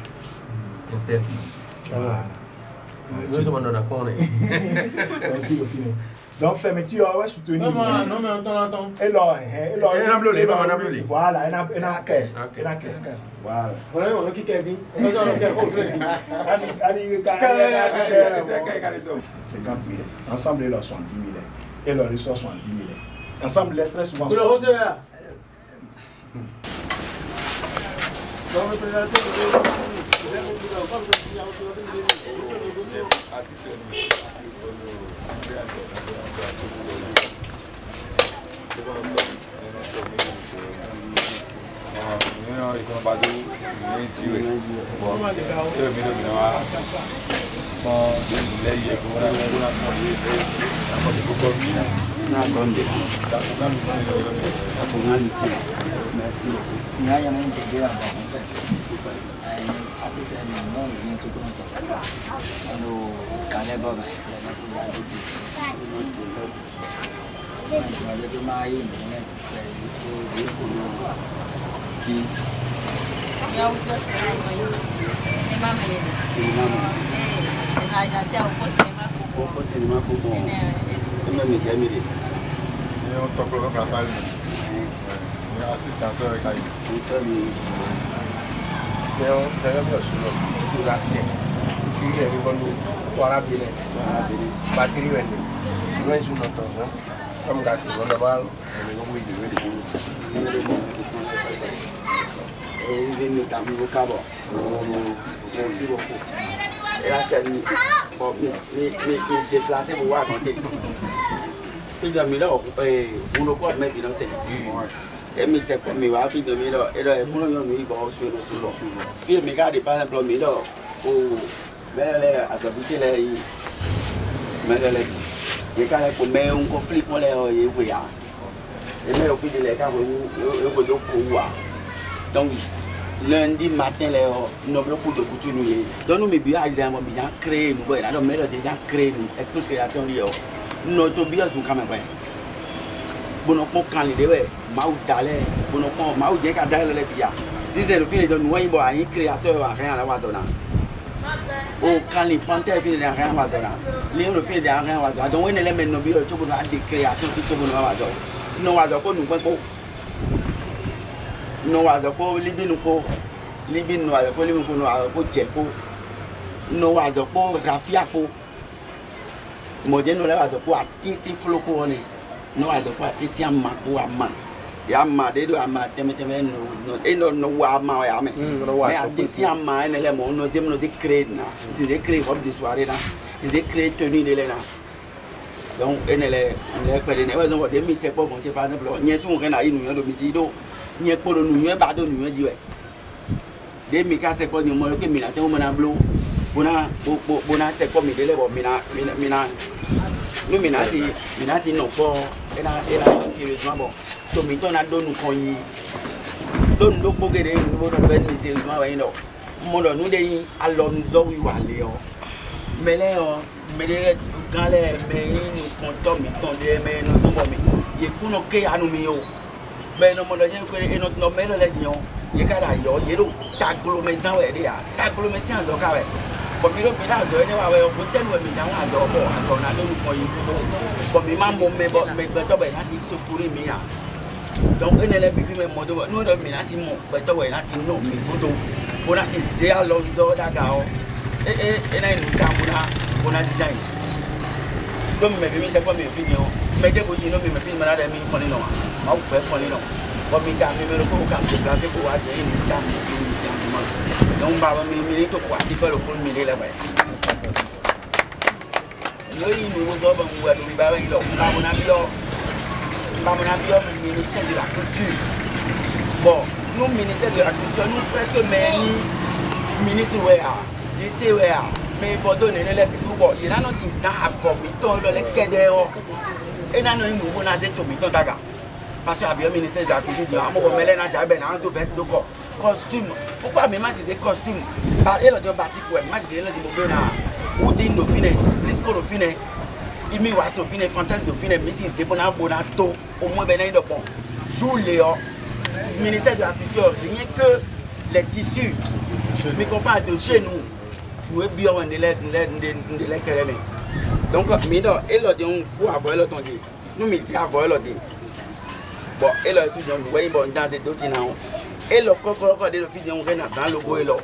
Interne. Voilà. Nous sommes dans la cour. Donc, fermeture, on va soutenir. Non, mais attends. Et là, voilà, elle a voilà. Voilà, on a qui dit. 50 000. Ensemble, ils leur sont 10 000. Et leurs ressources sont 10 000. Ensemble, les très souvent. Vous le recevez là. déplacer pour voir quand tu es. Puis, il y a mis là, on ne peut pas mettre dans cette. et mi c'est comme mi va fi de mi là et là pour nous mi va au suivre fi mi garde par exemple mi là au belle à sa boutique là mais là il y a pour mais un conflit pour les oui et mais au fil de les cas au do quoi donc lundi matin les nous beaucoup de couture nous donc nous mi bien exemple mi bien créer nous voilà donc mais là déjà créer nous esprit création li notre bien sont quand même bono ko kan le dewe mau dale bono ko mau je ka dale le bia si c'est le fil de nous bo un créateur wa rien la wazona o kan li panter fil de rien wazona le fil de rien wazona donc on les men no bi to bono de création fi to bono wazo no wazo ko nu ko no wazo ko libinu ko libinu wazo ko limu ko no wazo ko je ko no wazo ko rafia ko mo je no le wazo ko atisi flo ko ni no wazo ko atisi amma ko amma ya amma de do amma teme no e no wa amma ya me mais atisi amma ne le mo no zem no de créer na si de créer robe de soirée na de créer tenue de là donc ene le pele ne wazo de mi se po bon se par exemple nye su nge na inu yo do mi si do nye po do nu nye ba do nu ji we de mi ka se po ni mo ke mi na te mo na blo bona se ko mi de le bo mina nous minati non pas et là sérieusement bon to mi ton na do nu kon yi do nu ko gere nu bo no ben sérieusement wa ino mo do nu de yin alo nu zo wi wa le o mele o mele kan le me yin nu kon to mi ton de me no so bo mi ye kuno ke anu mi o be no mo do yin ko e no mele le dion ye ka da yo ye do taglo me zan we de ya taglo me si an zo ka we but mi lo mi da zo ni wa we o ten we mi da wa zo bo aso na do nu kon yi but mi ma mo me bo me to be na si sokuri mi ya donc ene le bi mi mo do no do mi na si mo be to we na si no mi bo do bo na si ze a lo zo da ga o na ni ka bo na design do me bi mi se ko mi fi ni o me de ko ji no mi me fi ma da mi fo ni no ma o pe fo ni no but mi ka mi me lo ko ka se ka se ko wa je ni ka mi fi mi se ma donc baba mi to ko ati ko ko mi le ba yo yi ni wo go ba mu wa mi ba lo ba mo na bio ministère de la culture bon nous ministère de la culture nous presque mais ministre wea DC wea mais bodo ne le bi bo yi na no si za abo mi ton lo le kede o e na no yi wo na ze to mi ton daga parce que abio ministère de la culture di amo ko mele na ja be na do veste do ko costume pourquoi me ma c'est des costumes ba e lo do batik we ma c'est le di bo na udin do fine disco do fine imi wa so fine fantasme do fine mais si c'est bon to au moins ben na do pon jour léo ministère de la culture rien que les tissus mais comparé de chez nous bien on les kéré donc mi do e lo di un fu avo e lo ton di nous mi si avo e lo di bon e lo si don we bon dans ces dossiers na et le coco de l'office on vient dans logo et là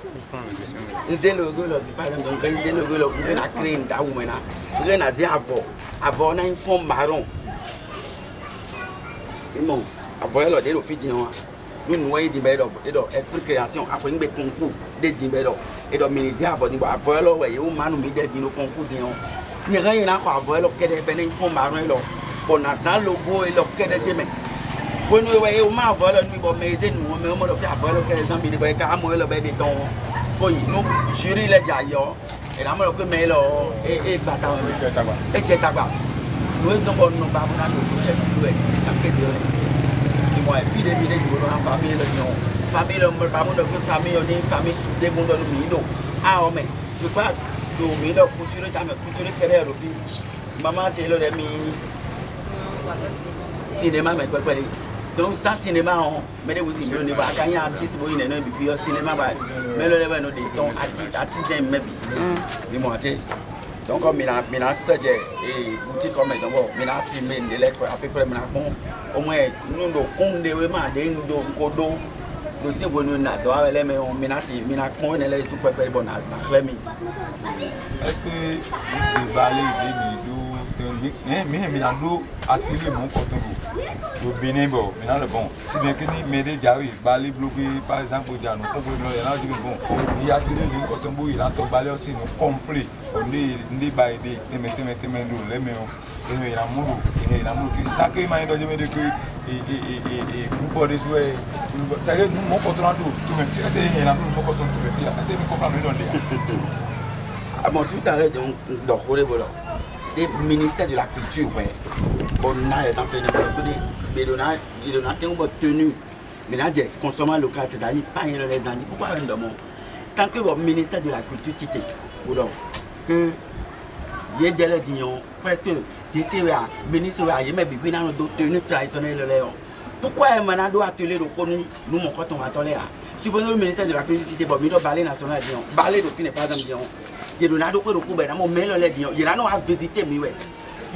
nze logo là par exemple donc nze logo là on a créé da ou mena on a dit avant on a une forme marron non avant là de l'office nous nous voyons des belles et donc esprit création après une concours de dimbelo et donc ministère avant là ouais on m'a nommé des dino concours dion ni rien na quoi avant là que des ben une forme marron là on a ça logo et là que des mais when we were ma vola ni bo meze nu me mo lo ka vola ke zambi ni ba ka mo lo be de ton ko yi no juri le ja yo e na mo lo ko me lo e gba ta e je ta gba no zo bo no ba mo na do se tu e sam ke dio ni mo e fi de mi de bo no famille lo no famille lo ba mo do ko famille ni famille su de bo do mi do a o me je crois do mi do culture ta me culture kere ro fi mama ti lo de mi cinéma me ko pe donc ça cinéma on mais de aussi le niveau akanya artiste bo ine no bi pure cinéma ba mais le level no de ton artiste maybe bi mo ate donc mina stage et boutique comme donc mina filmer de l'école à peu près mina bon au moins nous do konde we ma de ndo kodo do si bo no na so awele me on mina kon ne le super super bon na claim est-ce que vous parlez de mi na do atelier mon coton do Bénin bon maintenant le bon si bien que ni m'aider jawi bali bloqué par exemple au Diano on peut là dire bon il y a atelier de coton il a to balé aussi non complet on dit ba aider te mettre nous les mais et la moto tu sais que m'a dit que et pour des souhaits ça veut dire mon contrôle tout même si c'est la mon contrôle tout c'est me comprendre donc ah bon tout à l'heure donc le ministère de la culture ouais bon on a exemple de il donne un tenu mais là j'ai consommation local c'est-à-dire pas les années pourquoi on demande tant que le ministère de la culture tité ou donc que il y a des gens presque des ministres il y a des gens tenues traditionnelles pourquoi on doit atelier nous mon quand on va tolérer supposons le ministère de la culture tité bon il ballet national disons ballet de fin par exemple disons il y a des gens qui ont mais les disons il y a des gens à visiter mais ouais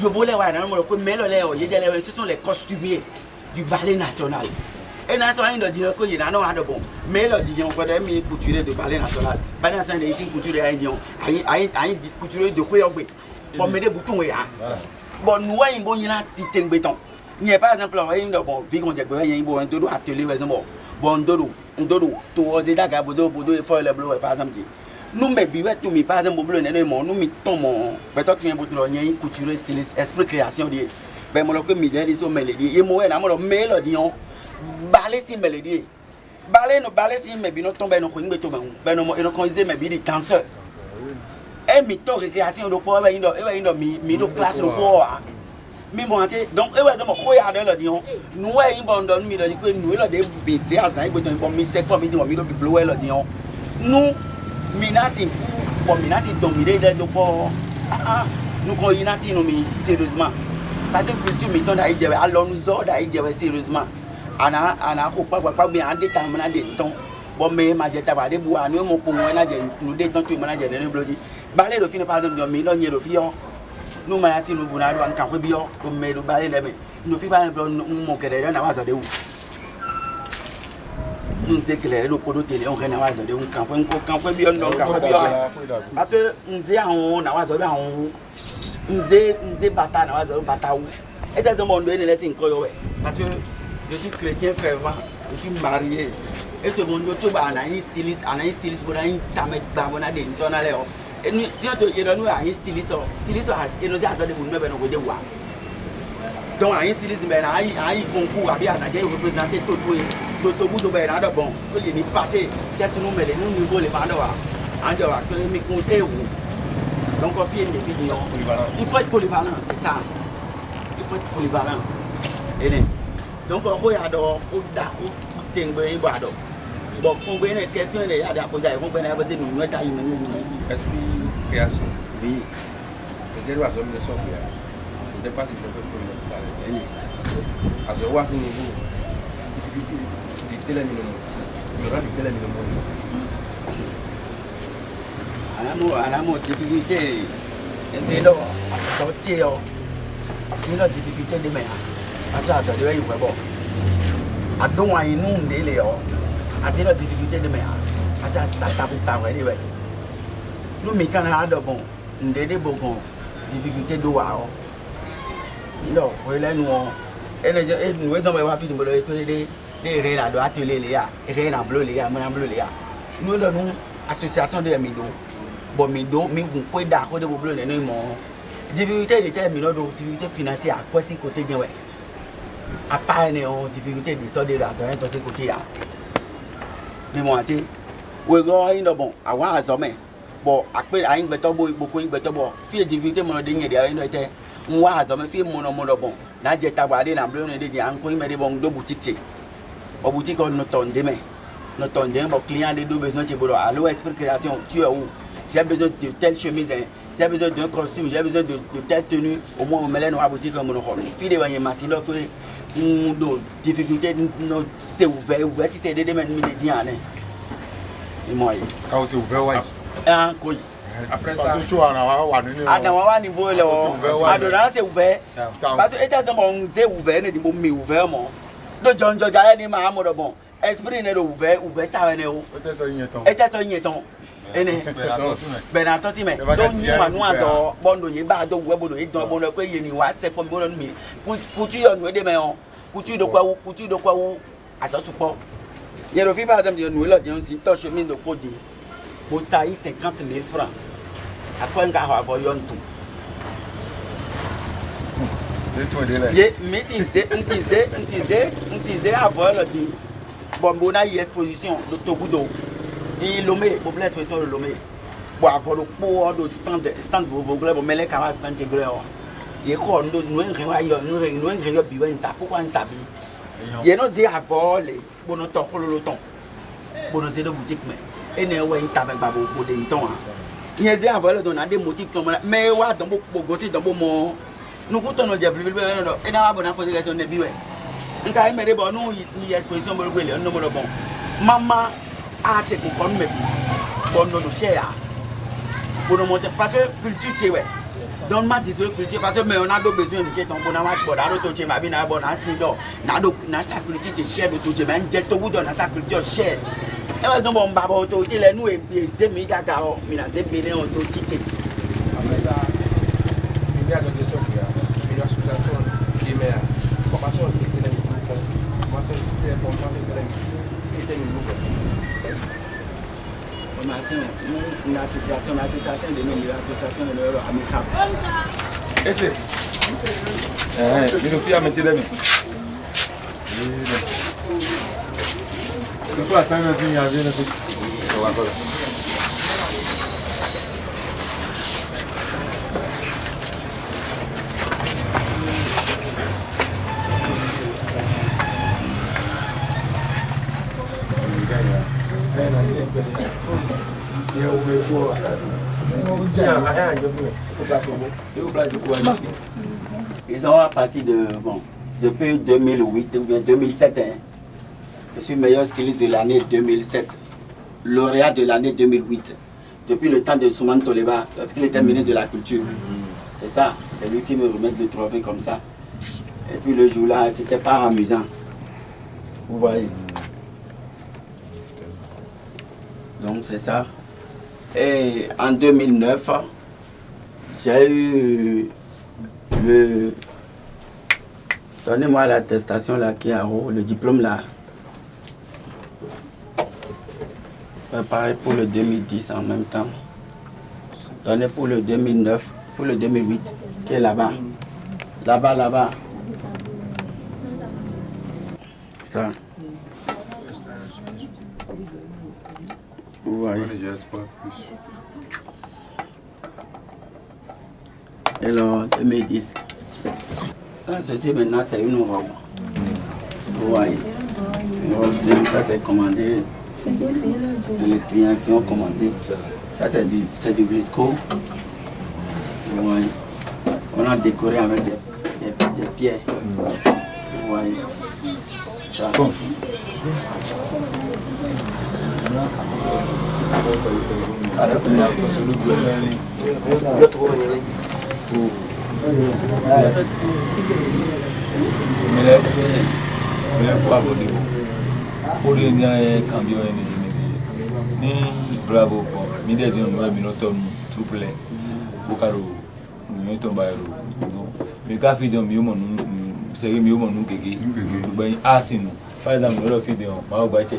je voulais voir dans mais il y a des ce sont les costumiers du ballet national. Et national il dit que il y a non de bon mais le dit on peut aimer couturier de ballet national ballet national ici couturier indien ai couturier de koyogbe bon mais des boutons ya bon nous il bon il a titin béton il par exemple il bon vi qu'on dit que il bon dodo atelier par exemple bon dodo to ozeda ga bodo et faut le bleu par exemple nous mais biwe tout mi par exemple bleu nous mi ton peut-être qu'il y a boutons il couturier styliste esprit création de ben moi que mi des so mélodie et moi na moi mélodie ballet si mélodie ballet si mais bino tombe no ko ngbe to ben no eno ko ize mais bi di danseur et mi to récréation do po e indo mi do classe do po a mi mo ati donc e we mo ko ya de lo di on nu e yin bon don mi lo di ko nu lo de bi ti asan igbo to mi se ko mi di mo mi do bi blow e lo di on nu mi na si po mi na si dominer de do po nous ko yin ati no mi sérieusement parce que culture mi ton da ije alors nous zo da ije sérieusement ana ko pa bien en détail mana de ton bon mais majeta ba de bu anu mo po wona je nous de ton tu mana je ne blodi balé do fini par exemple mi lo nye do fion nous mana si nous buna do an kan ko bio do me do balé le me nous fi par exemple mo kere na wa zo de wu nous c'est clair do podo télé on na wa zo de un kan ko bio no kan ko bio parce que nze an na wa zo de an nze bata na wa zo bata wu et dans monde ne laisse nko yo parce que je suis chrétien fervent, je suis marié. Et ce monde, tu vas un styliste pour un tamet babona de tonaleo. Et nous, si on te dit nous un styliste, et nous avons des monde même de voir. Donc un styliste, mais un concours à bien représenter tout le bout de Bernard de bon. Que il est passé, qu'est-ce que nous mettons nous niveau les bandois. En dehors, que les compter où. Donc on fait des vidéos. Il faut être polyvalent, c'est ça. Il faut être polyvalent. Donc on regarde au d'accord tengbe ibado bon font bien les questions les y a des poser vont bien avoir des nous ta nous esprit création oui et que ça me sauve bien je ne sais pas si je peux faire le à ce voici niveau difficulté de télé minimum il y aura de télé minimum à la difficulté c'est là sortir c'est la difficulté de mer ça ça doit y avoir bon à donc à nous les là à c'est la difficulté de mer à ça tape ça ouais nous mais quand on a de bon des beaucoup difficulté de voir non voilà nous et nous on va faire des rien à atelier là rien à bleu là mais bleu là nous nous association de mido bon mido mais vous pouvez d'accord de bleu nous mon difficulté de terminer donc difficulté financière à quoi c'est côté bien ouais à part une difficulté de sortir de l'argent dans ce côté là mais moi tu ouais gars bon à voir à sommet bon après à une béton beaucoup une béton bon fait difficulté mon dingue derrière nous était moi à sommet fait mon bon là j'ai tabassé dans bleu on dit encore il me dit bon deux boutiques au boutique on nous tend demain bon client de deux besoin chez Bolo allo esprit création tu es où j'ai besoin de telle chemise j'ai besoin d'un costume j'ai besoin de telle tenue au moins on met les noirs boutique comme on fait des machines là que nos difficultés c'est ouvert si c'est des domaines militaires et moi quand c'est ouvert ouais ah quoi après ça tu vois à niveau là à c'est ouvert parce que état bon c'est ouvert ne dit bon mais ouvert mon de John George ni ma mo bon esprit ne ouvert ça va ne o était ça yeton ene ben attention mais donc nous ado bondo ye ba do we bondo e don bondo ko ye ni wa se po bondo mi kutu yo nu de me on kutu do kwa wu aso po ye do fi par exemple nous là di on si to chemin de podi bo sai 50 000 francs après nga ha vo yo ntu Mais si c'est avoir dit bon on a une exposition de Togudo et Lomé pour l'exposition de Lomé bon avoir le pour de stand vous global mais les camarades stand global et quoi nous réveillons bien ça pourquoi on s'habille il nous dit avoir les bon temps le temps bon c'est de boutique mais et ne ouais tabac babo pour des temps il y a des motifs mais ouais dans beaucoup gosser dans beaucoup nous comptons nos développements et dans la bonne position de biwe. On a aimé bon nous y exposition bon le nom bon. Maman a check pour nous bon nous cher. Pour nous montrer parce que culture tu ouais. Dans ma culture parce que mais on a besoin de ton bon avoir bon alors tout ma bien bon asido. Na sa culture tu cher de tout mais j'ai tout dans sa culture cher. Et par exemple on baba auto tu les nous et zemi gaga mi na zemi on to tike. Après ça il y a des questions association qui met formation qui est formation qui est importante qui est une association de nous l'association de l'euro amical et c'est il nous fait à mettre les mains c'est quoi attendre si il y a bien on va pas Ils ont à partir de bon depuis 2008 ou bien 2007 hein. Je suis meilleur styliste de l'année 2007, lauréat de l'année 2008. Depuis le temps de Souman Toleba, parce qu'il était ministre de la Culture. C'est ça, c'est lui qui me remet le trophée comme ça. Et puis le jour-là, c'était pas amusant. Vous voyez. Donc c'est ça. Et en 2009, j'ai eu le... Donnez-moi l'attestation là qui est en haut, le diplôme là. Pareil pour le 2010 en même temps. Donnez pour le 2009, pour le 2008, qui est là-bas. Là-bas. Ça. Vous voyez. Et alors, 2010. Ça, ceci maintenant, c'est une robe. Vous voyez. Une robe, ça c'est commandé. Les clients qui ont commandé. Ça c'est du Vlisco. Vous voyez. On a décoré avec des pierres. Vous voyez. Ça. Bon. Bravo, mi de un minuto triple. Bukaro, mi tombairo. Mi ka fi de mi mo nu, seri mi mo nu keke. Ben asinu. Par exemple, le fi de ma ba che.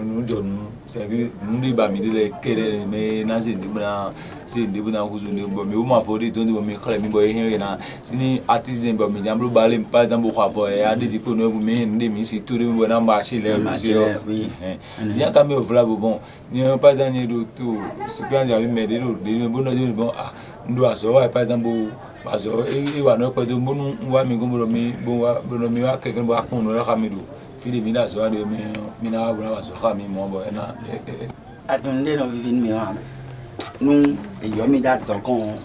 Nu do nu, seri nu di ba mi de kere me na se ndi buna kuzu ni bo mi o ma fo de don di mi kale mi bo hin na. Sini artist de bo mi jamblo ba le par exemple ko afo ya de ti ko no mi ndi mi si tour mi bo na ba shi le oui. Bien quand même voilà bon. Ni pas dans ni tout super j'avais mais de bon ah ndo aso par exemple aso e wa no pe do bonu wa mi gomo mi bo mi wa ke kan bo akun no la kamido fili mi na so de mi na wa bra so kami mo bo na attendez no vivin mi wa nous et yo mi da so kon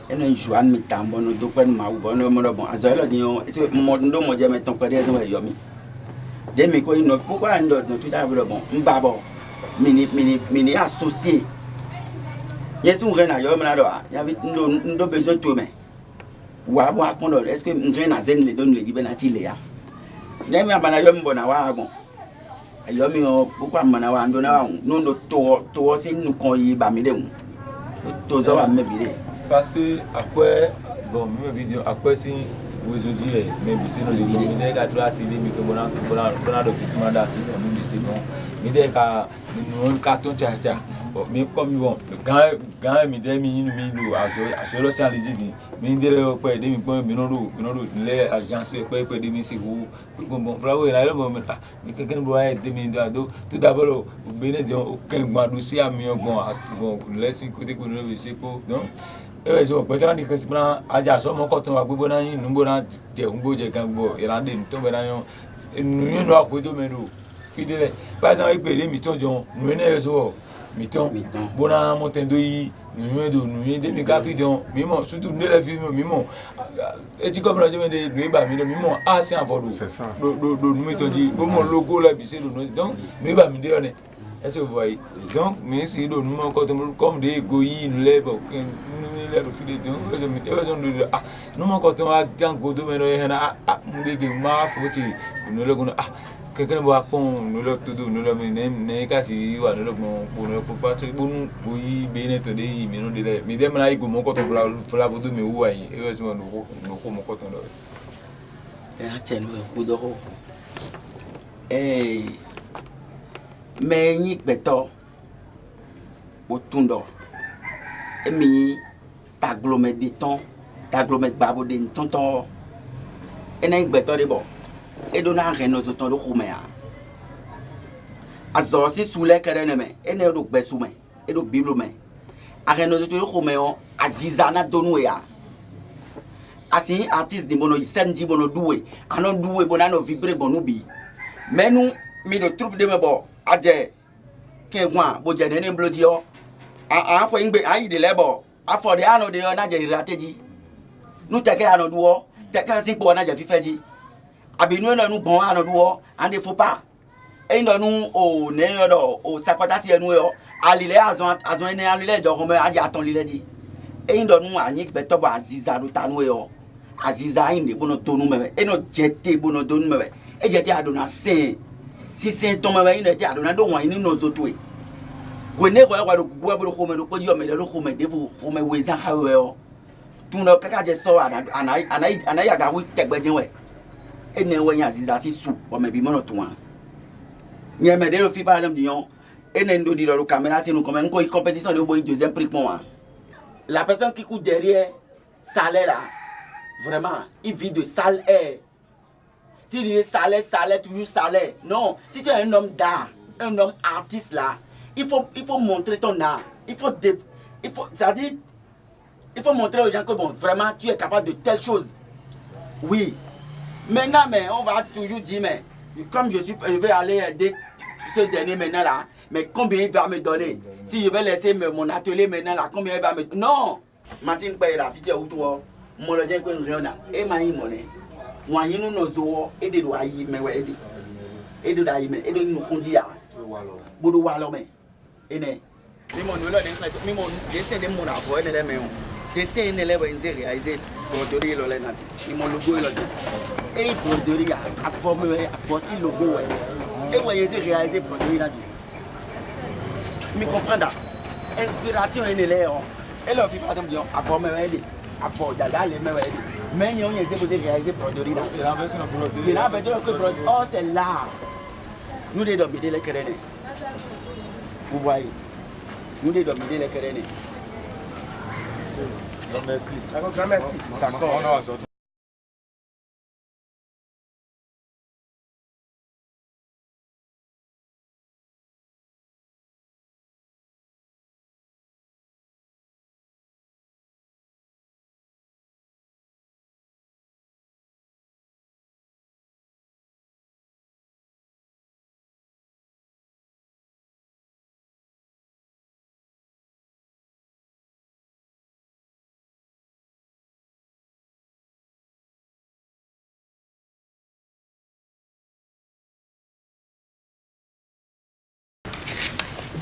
ene joan mi tambo no do pen ma bo no mo bon aso lo di mo ndo mo je meton pe de so yo mi de mi ko ino pourquoi ndo no tout à bon mbabo mini associé. Il y a souvent rien à dire, il y avait nous besoin de tout mais. Ou à boire est-ce que nous avons zen les donne les libénati léa. N'aime pas manayom bonawa bon. Ayomi pourquoi manawa ndona nous to c'est nous qu'on y ba midem. To zo ba mebide. Parce que après bon mi vidéo après si aujourd'hui mais bisi no le mi de ka droit télé mi to bona do fitima da si no mi bisi no mi de ka no carton cha mais comme bon quand mi de mi inu mi do aso lo san legit mi de le pe de mi pon mi no do le agence pe de mi si vous bon bravo na le bon mi ken bo ay de mi do tout d'abord bene de aucun gbadu si ami bon let's côté ko no be se ko donc so peut-être ni kasi bana aja so mo ko ton wa gbogbo na yin numbo na je ngbo je kan gbo ilande to be na yon nu no akodo me do fidele par exemple igbele mi ton jon nu ne so mi ton bona mo tendo yi nu de mi ka fi don mi mo surtout ne le fi mi mo e ti comme je me de gba mi do mi mo a se anfodo do nu mi ton ji bo mo logo la bi se do donc mi ba mi de one est-ce que vous voyez donc mais si do nu mo ko to comme de goyi nu le bo le file donc e besoin de nu mo ko to a gan godo me no e na ngege ma foti nu le gono quelqu'un va prendre nous le tout nous le ne kasi wa nous le pour ne pour pas bon oui bien to de mi no de mi dem na igo mo ko to la godo me wo ayi e besoin no ko mo ko to no e a chen we ku do me ni peto botundo e mi taglomètre de temps taglomètre babo de tonton e na igbeto de bo e do na reno zo ton do khumea azo si sule kerene me e ne do gbesu me e do biblo me a reno zo to khumeo aziza na donu ya asi artiste di bono isendi bono duwe anon duwe bona no vibrer bono bi menu mi do troupe de me bo aje ke gwa bo je ne bloji o a fo ingbe ayi de lebo afọ de ano de na je irateji nu teke ano duo teke sin po na je fifeji abi nu na nu gbon ano duo ande fo pa e ndo nu o ne yodo o sapata si enu yo alile azon ene alile jo ko me aje aton lileji e ndo nu anyi beto ba aziza do tanu yo aziza inde bono tonu me e no jete bono tonu me e jete adona se si se to me ine jete adona do wan ni no zo to e wene ko ya do gwa bo ko me do ko yo me do ko me devu ko me we za ha we o tun no kaka je so ana ya ga wi tegbeje we ene we yan ziza si su o me bi mo no to an nye me de lo fi ba dam dion ene ndo di lo caméra si nous comme une compétition de bo deuxième prix pour moi la personne qui court derrière salaire là vraiment il vit de salaire si tu dis salaire toujours salaire non si tu es un homme d'art un homme artiste là il faut montrer ton art. Il faut c'est-à-dire, il faut montrer aux gens que bon, vraiment, tu es capable de telle chose. Oui. Maintenant, mais on va toujours dire, mais comme je vais aller aider ce dernier maintenant là, mais combien il va me donner? Si je vais laisser mon atelier maintenant là, combien il va me donner? Non! Martin paye là, si tu es autour, mon login est rien là. Et ma monnaie. Moi, il nous nous et des doigts, mais ouais, et de d'ailleurs, et de nous conduire. Boudou walome. Ene mi mo no lo de mi mo dessin de mo na bo ene le me o dessin ene le bo nze réaliser produit lo le na mi mo logo lo de e produit ya a forme a posi logo we e wo ye réaliser produit na mi comprendre inspiration ene le o e lo fi pa dem a forme we de a po daga le me we de mais yon ye de réaliser produit na il a besoin que produit oh c'est là nous de dominer les créer. Vous voyez, nous devons dominer les querelles. Merci. Merci. D'accord.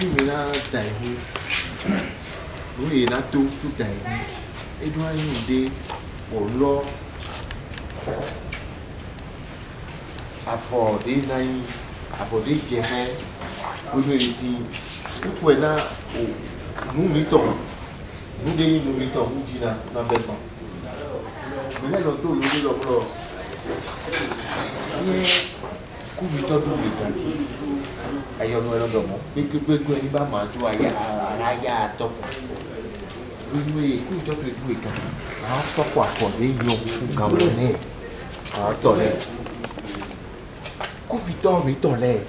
Mình là đại hữu, người là tu đại hữu, ấy đó là những điều ổn lo, afford đi này, afford đi chơi hay, với người thì lúc quay là nụ mỹ tổng, nụ đi nụ mỹ tổng nụ chỉ là 5%. Mais là, l'auto, le boulot, Kuvito do Ligati. I don't know no more. Make you break when you buy my to a top. We could talk with we can. I'll stop what for the young who come in here. I'll tell them. Kuvito me to lay.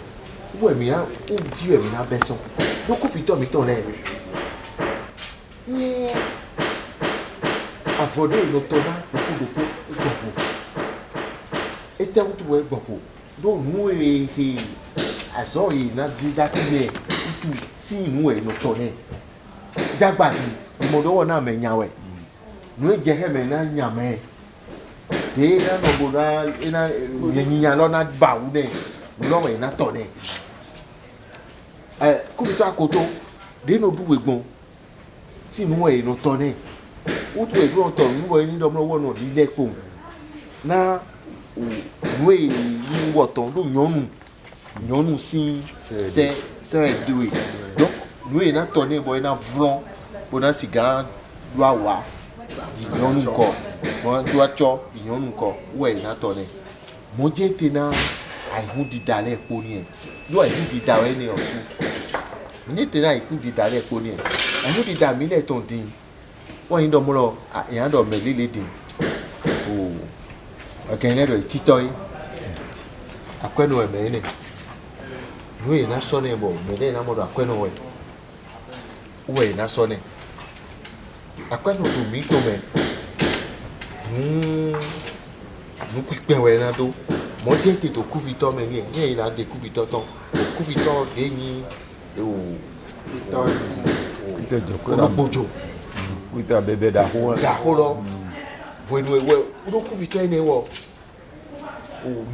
Where me now? Oh, dear, me now, Besson. No Kuvito me to lay. Yeah. Àbọ̀dé ìlọ́tọ́lá lókòlókò ìgbọ̀fọ̀ ètò ìwé ìgbọ̀fọ̀ lóòrùn èhè àzọ́ yìí náà dídá sílẹ̀ ìtù sí inú ẹ̀ lọ́tọ̀ náà jágbàdì ìmọ̀dọ́wọ́ náà mẹ̀nyàwẹ̀ nù ẹ̀jẹ̀ hẹ́mẹ̀ náà nyàmẹ̀ dé náà nọ̀bọ̀ náà yẹ̀nyìnyàn lọ́nà bàwù náà lọ́wọ́ ẹ̀ náà tọ̀ náà kófìtọ́ àkótó dé náà búwẹ̀ gbọ̀n sí inú ẹ̀ lọ́tọ̀ náà. Utu e gron to nuwe ni domlo wono di lepo na nuwe ni woton do nyonu sin se diwe donc nuwe na tourner boy na vlon bona siga do awa di nyonu ko mo do acho di nyonu ko we na tourner mo je te na ai hu di dale po ni e do ai hu di dawe ni osu ni te na ai hu di dale po ni e ai hu di da mi le ton din wọ́n yín dọ̀ mú lọ èèyàn dọ̀ mẹ́lẹ́ lédè o ọ̀gẹ̀yìn lẹ́dọ̀ títọ́ yìí akọ́nù ẹ̀ mẹ́rin nẹ̀ nù yìí náà sọ́nà ẹ̀ bọ̀ mẹ́lẹ́ yìí náà mọ̀dọ̀ akọ́nù ẹ̀ wọ́n yìí náà sọ́nà ẹ̀ akọ́nù tó mí tó mẹ́ nù pípẹ́ wẹ̀ náà tó mọ̀ jẹ́ tètò kúfitọ́ mẹ́ ní ẹ̀ ní ẹ̀yìn náà dé kúfitọ́ tán kúfitọ́ dé yín ológbòjò. Oui, tu as bébé d'ahou. D'ahou, oui, vous trouvez que tu es o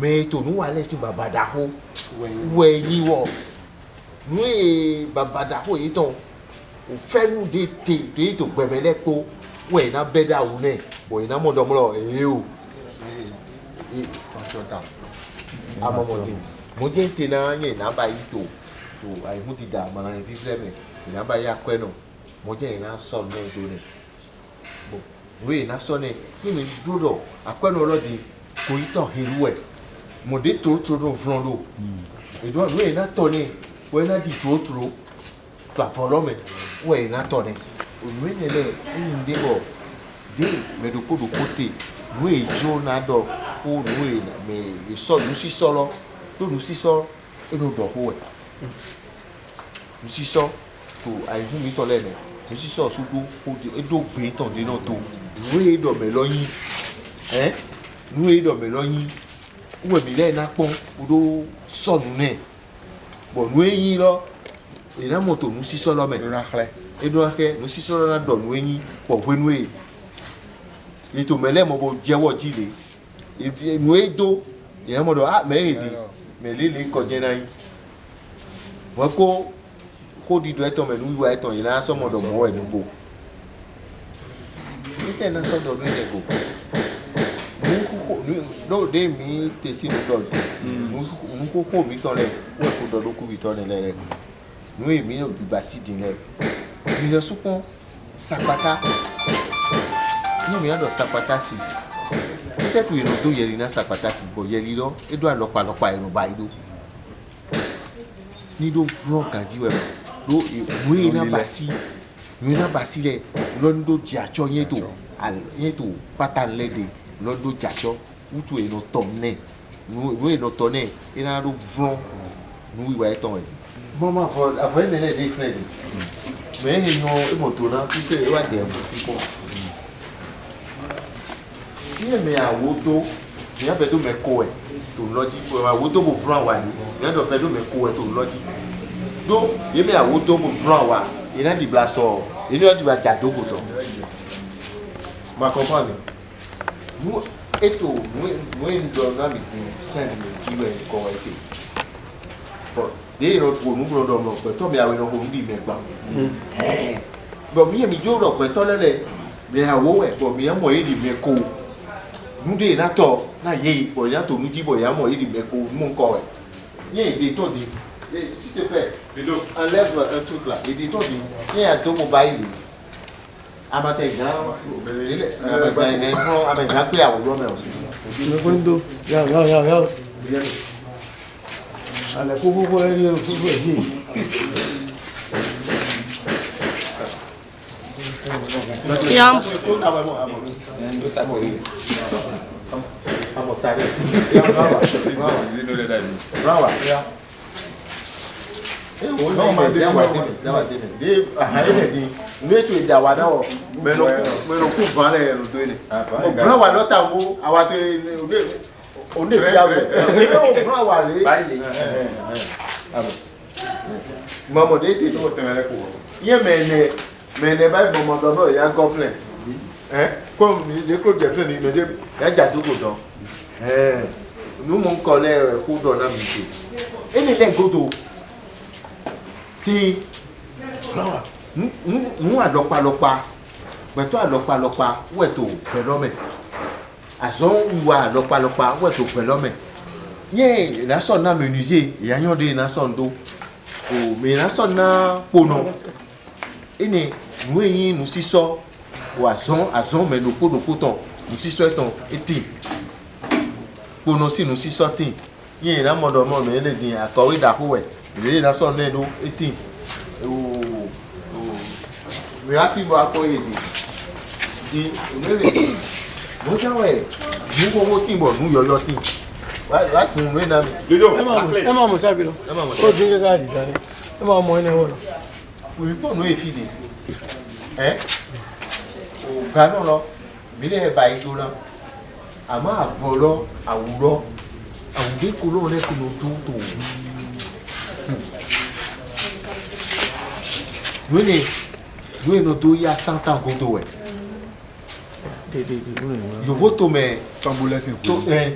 mais tu nous allez sur baba d'ahou. Oui, ni wo. Nous baba d'ahou et ton. On fait nous des thés, des to bemele ko. Oui, na beda ou ne. Bon, na mo domlo e yo. E consultant. A mo mo din. Mo je te na yin na ba yi to. To ai mu ti da ma na fi fleme. Na ba ya kweno. Mo je ina so no do ne bo we na so ne ni mi dodo akweno lodi ko ito hiru e mo de to do vlon do e do we na to ne we na di to to apolo me we na to ne o we ne le ni de bo de me do ko do kote we jo na do ko we me so nu si so lo to nu si so e do do ko we nu si so to ai hu mi to le ne je suis sorti sous et do béton de notre nous do meloyin nous do meloyin ou mi le na pon do sonu ne bon nous yin lo e na moto nous si so lo me e do ake nous si so lo na do nous yin po we nous e to mele mo bo jewo jile e nous e do e na mo do me e di me le ko je na yin wo ko di do eto me nu wa eto yin na so mo do mo e nu go ni te na so do nu e go nu do de mi te si nu do nu ko mi ton le wo ko do ku bi ton le nu e mi o bi ba si din le mi lo supon sapata ni mi ado sapata si peut-être we no do yeri na sapata si bo yeri lo e do alopa ero ba ido ni do vlog kan di we do we na basi le londo jacho yeto patan lede londo jacho utu e no tomne we no tone e na do vlon nu we ton e mama for avoid ne dey friend me he no e moto na tu se e wa dem ko ni me awoto ni abedo me ko e to logi for awoto bo vlon wa ni ni do bedo me ko e to logi do ye me awoto bo vlon wa e na di blaso e ni o di ba jadogo to ma comprendre nous eto nous ndo na mi tin send me kiwe ko e ke bon de ro tu nu bro do mo pe to mi awe no ho ndi me gba bo mi mi jo ro pe to lele me awo e bo mi amo e di me ko nu de na to na ye bo ya to nu ji bo ya mo e di me ko mu ko e ye de to di s'il te plaît enlève un truc là et de to di ye a to mobile Amatẹ̀gán amẹ̀gán pé àwòrán mẹ́ ọ̀sùn. Ìgbóndó yàwó. Àlẹ́ kókó ẹ̀rí ẹ̀rọ fúnfú ẹ̀dí. Yam. Brava. Nwetu ìdàwádà wọ̀ mẹ́lòkù vanlẹ̀ ẹ̀rọ tó ilẹ̀. Brava lọ́ta wo àwa tó òní ìfìyàwó rẹ̀. Brava rẹ̀. Mọ̀mọ́dé tè tó tẹ̀mẹ́rẹ́ kò wọ̀. Yé mẹ́nẹ̀ báyìí mọ̀mọ́dọ̀ náà yà gọ́fìlẹ̀. Kọ́ ní kó jẹ̀fìlẹ̀ ní ìmọ̀dé yà jà tó kò dán. Numu nkɔlɛ ɛkò dɔ na mi se ɛnì lɛ godo ti nu alɔkpalɔkpa gbɛtɔ alɔkpalɔkpa wɛto pɛlɔmɛ azɔn wa alɔkpalɔkpa wɛto pɛlɔmɛ nye nasɔn na menuisier yanyɔ de nasɔn do o me nasɔn na kponɔ ɛnì nu eyi nusisɔ o azɔn mɛ do kpodokpo tɔn nusisɔ tɔn eti. Ponosi nous si sorti. Il y a un mode de il dit à Corée d'Arouet. Il y a son nez d'eau et tin. Mais à qui va accueillir dit. Nous ouais. Nous pouvons timbre nous yo yo tin. Va tu nous na mi. Ẹ máa mọ̀ sábì lọ. Ó dín gẹ́gẹ́ àdìsá ni. Ẹ máa mọ̀ ẹni wọ̀ lọ. Oui, pour nous effider. Hein? Au canon là. Mais les bails là. Àmọ́ àbọ̀lọ́ àwùrọ̀ àwùdé kolo lẹ́kùnú tó tó lónìí lónìí tó yá santa godo wẹ̀ yovo tó mẹ́ tó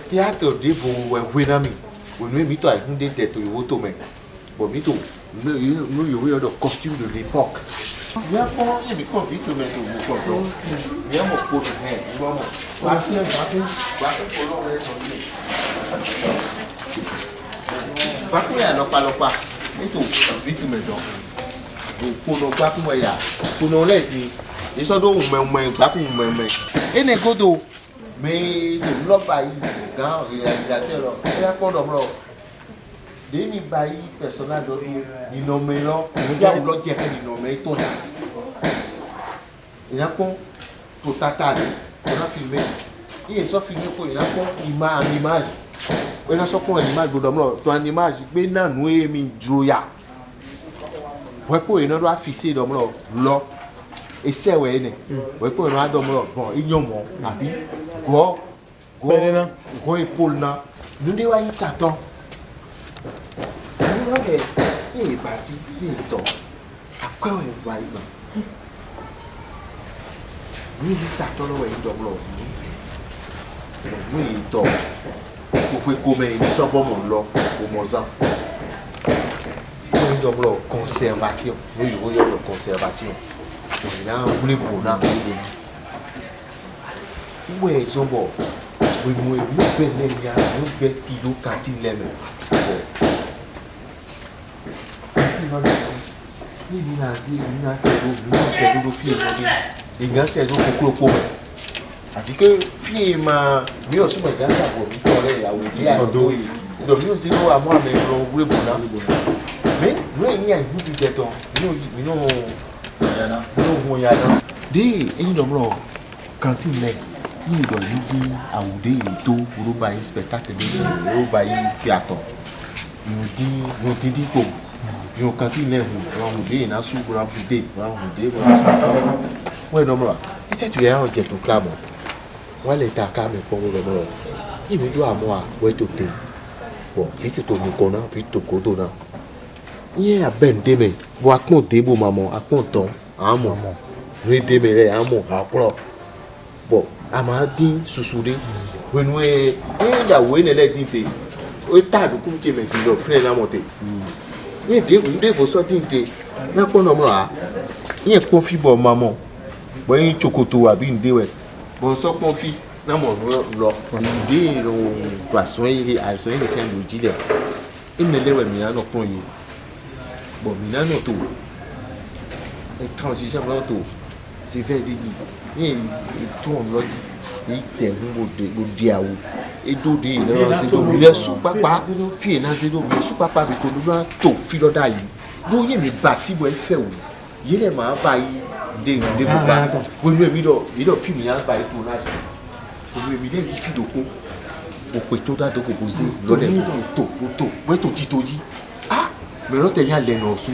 théâtre de vo wẹ̀ wénami ònú mi tó àìkúndé tẹ̀ tó yovo tó mẹ́ bọ̀ mi tó nous yovo yọ̀ dọ̀ costume de l'époque. Bien fort, il y a des conflits de mettre au bout. Bien mon pot de haine, vraiment. Baku ya lọpalọpa ètò vite mẹjọ òpónà gbákú ẹyà òpónà lẹsìn ìsọdọ òmẹmẹ gbákú òmẹmẹ ẹnì kodo mẹtò lọba yìí gan réalisateur lọ ẹyà pọdọ mọ dèmi báyìí personnage dọdún ìnọmẹ lọ ìyàwó lọjẹ kẹ ìnọmẹ tó yà ìyàpọ tó tata ni ọ̀nà filmé iye sọ filmé kó ìyàpọ image when I saw an image go to an image be na nu emi droya we po ina do afixer do mo lo ese we ni we po ina do mo bon iyomo abi go epol na nu de wa yin carton nu wa ke e basi e to akwa we wa igba ni carton lo we do mo ni to pour comme une sorte mon lot pour mon sang. Nous avons conservation. Nous avons conservation. Là, on est pour là. Où est son bon? Oui, nous prenons les gars, nous pèse kilo quand il l'aime. Il a dit, il a c'est le fil. Il a c'est le pour àti pé fíìmà mi ò súnmọ́ ìdáńtà bò ní tọ́lẹ̀ àwòdì àdó yìí ìdọ̀bí ò sí ló wà mọ́ àmì ẹ̀rọ wúlé bò náà mi ní ẹ̀yìn àìgbú ti jẹtọ̀ nínú ohun ìyànà dé ẹ̀yìn lọ́mọ́ kantin lẹ̀ ní ìdọ̀ yìí bí àwòdì yìí tó rọ́bà yìí spectacle ní rọ́bà yìí fi àtọ̀ ìwọ̀n dín dípò ìwọ̀n kantin lẹ̀ hù àwòdì yìí náà sùn àwòdì wọ́n lọ́mọ́ títẹ̀ tó yẹ àwọn jẹ̀tọ̀ kílámù wọ́n lè ta ká mi pọ́n lọ́mọ́ ìmí dún àmọ́ àwọ̀ ètò tè wọ̀ fìtì tó nìkan náà fìtì tó kótó náà yẹn abẹ́ ń dé mi bọ́ akpọ̀n débò máa mọ̀ akpọ̀n tán àmọ̀ ní dé mi rẹ̀ àmọ̀ àkúrọ̀ bọ̀ àmọ́ dín ṣoṣo dé wẹnu ẹ̀ ẹ̀ ìyàwó ẹ̀ nílẹ̀ dín tè ó tà àdúgbò tè mẹ̀ fi lọ fún ẹ̀ lámọ̀ tè yẹn débò sọ́ dín tè náà pọ́n lọ́mọ́ à yẹn pọ́n fíbọ̀ máa mọ̀ bọ́ yẹn tsokoto àbí ń dé wẹ̀ bon so confi na mo lo ndi lo poisson yi àìsàn yi se lo ji de imelewe mi na no pon yi bon mi na no to e transition lo to c'est vrai il tourne là il termine au diaou et do de là c'est do le sous papa fille na c'est do sous papa bi ko do to filo dai do ye mi basi bo e fe o ye le ma ba yi de ko ba bo nu mi do fi mi ya ba yi to na bo nu mi le fi do ko o pe to da do ko poser lo le to bo to ti to ji ah me lo te yan le no su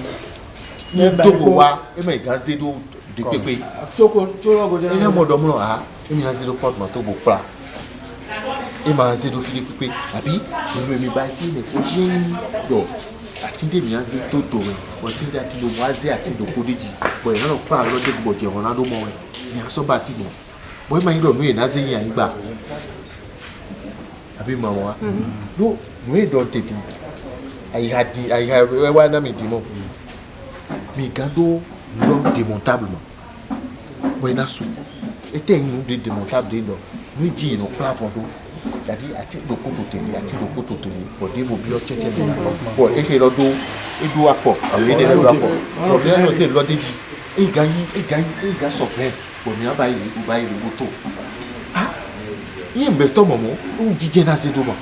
to go wa e me gan se do de pepe Choko go je. ina mo do mo ah e mi na se do pot ma to bo pra e ma se do fi de pepe abi bo nu mi ba si ne ko yin do atinde mi yanze to to we tinde ati do waze ati do kodeji boy na no pa lo de bo je Ronaldo mo we ni aso ba si mo boy ma yin do no e na ze yin ayin gba abi ma wa do no e don tete I had wa na mi di mo mi gado no démontable mo boy na su ete yin de démontable de no mi ji no plafond do yadi ati do ko to tele but they will be your cheche me but e ke lo do e do afọ àwọn ene lo afọ but they no say lo deji e ga sofre but mi aba yi go to ah yin be to momo o jije na se do mo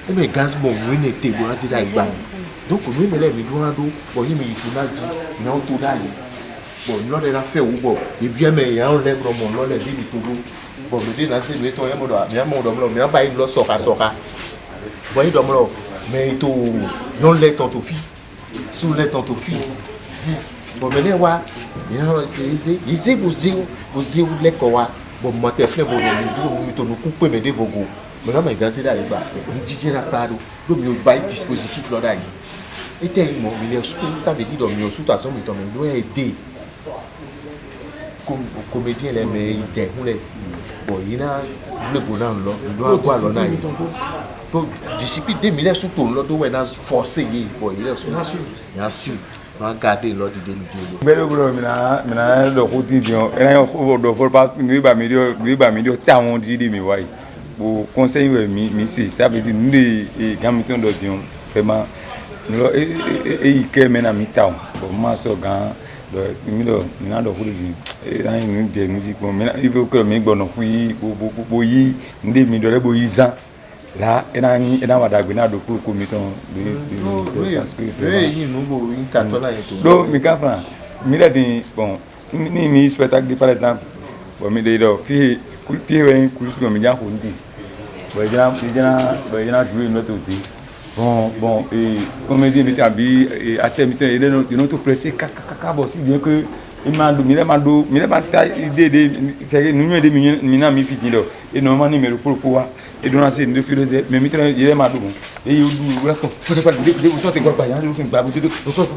e me gas mo we ne te bo na se da igba donc mi me le mi do ado but yin mi yi na ji mi o to da yi but lo de na fe wo bo e bi me ya o le gro mo lo le bi mi to do bon me dit na se me to ya mo do me ba yi lo soka boy do mo me to non le tonto fi sous le tonto fi bon me le wa c'est vous le ko wa bon mo te fle bo mi to no couper me de bogo me na me gazi da ba DJ na prado do mi o ba dispositif lo da yi et te mo mi le school ça veut dire do mi o sous ta so mi to me do aider comme comédien les mais il te le bon il a le bonheur là il doit avoir là donc discipline 2000 surtout là do na forcer yi bon il est sûr on garder l'ordre de nous mbele bro mina do ko ti jon ena yo do for pass mi ba mi ta won di mi wa yi bo conseil we mi si ça veut dire nous gamiton do dion vraiment lo e ke mena mi ta bon ma so gan mi na do fu di e ni de nu ji ko mi il faut que mi gbono fu yi bo yi nde mi do le bo yi zan là ena wa dagbe na do ko mi ton parce que yi nu bo yi ta to la yeto do mi ka fran mi le din bon ni mi spectacle par exemple bon mi de do fi we kulis ko mi ja ko ndi bo jana jouer notre vie bon et comme dit mi tabi à terme il est notre pressé kaka bon si bien que il m'a ta idée de c'est nous de mina mi fiti do et normalement numéro pour et donc c'est de fil de mais mi il est madou et il do là faut pas de sorte quoi pas dans fin babu de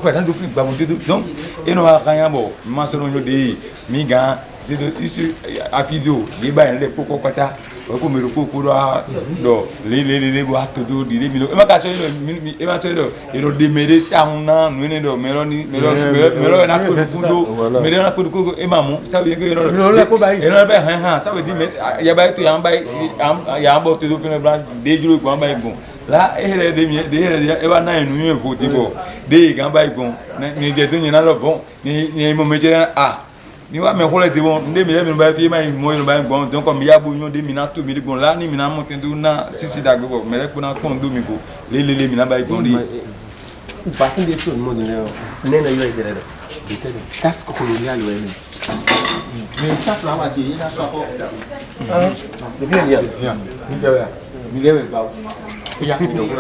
quoi dans fin babu de donc et non rien bon ma selon yo de mi ga c'est de ici à vidéo il ba le poko kwata ko mi ro poko do le bo atodo di le mi e ma ka so e ma so do e do de mere town na no ne do mero na ko do mero na ko do e ma mu ça veut dire que e no ba han ça veut dire ya ba to ya ba to do fin blanc de juro ko ba igun la ele de mi de e ba na enu yen fo ti bo de gan ba igun ni je to yin na lo bon ni mo meje ah ni wa me ko le ti bon nde mi le mi ba fi ma mo yin ba gbon donc comme ya bo yon de mi na to mi gbon la ni mi na mo tin do na sisi da gbo me le ko na kon do mi ko le mi na ba gbon ri ba tin de to mo ni ne na yo ide re de te casque colonial we ni mais ça fla wa ti na so ko de bien ya mi le ba ya mi do ko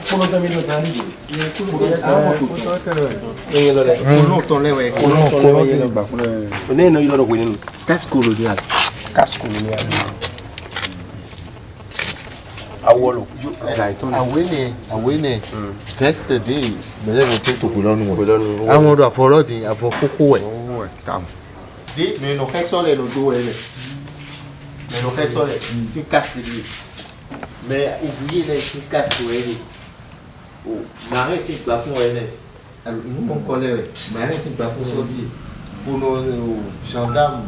Pour le terminer dans l'idée. Awele first day mele mo to kulonu àwọn do aforo din afokoko we kam de me no kesole lo do ele me no kesole si casque de mais ouvrier là si casque we oh mari si gba fún ele alors nous mon collègue mari si gba fún so bi pour nos gendarmes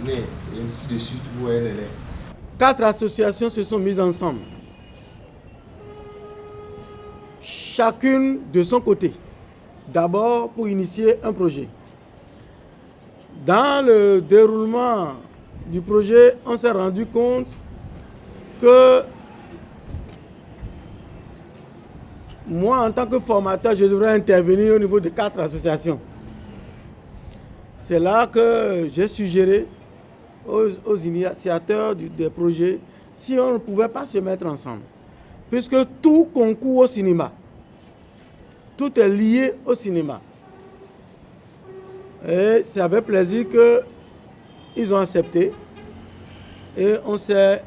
et ainsi de suite pour elle. 4 associations se sont mises ensemble, chacune de son côté. d'abord pour initier un projet. Dans le déroulement du projet, on s'est rendu compte que moi, en tant que formateur, je devrais intervenir au niveau de 4 associations. C'est là que j'ai suggéré aux initiateurs des projets si on ne pouvait pas se mettre ensemble. Puisque tout concourt au cinéma. Tout est lié au cinéma. Et c'est avec plaisir qu'ils ont accepté. Et on s'est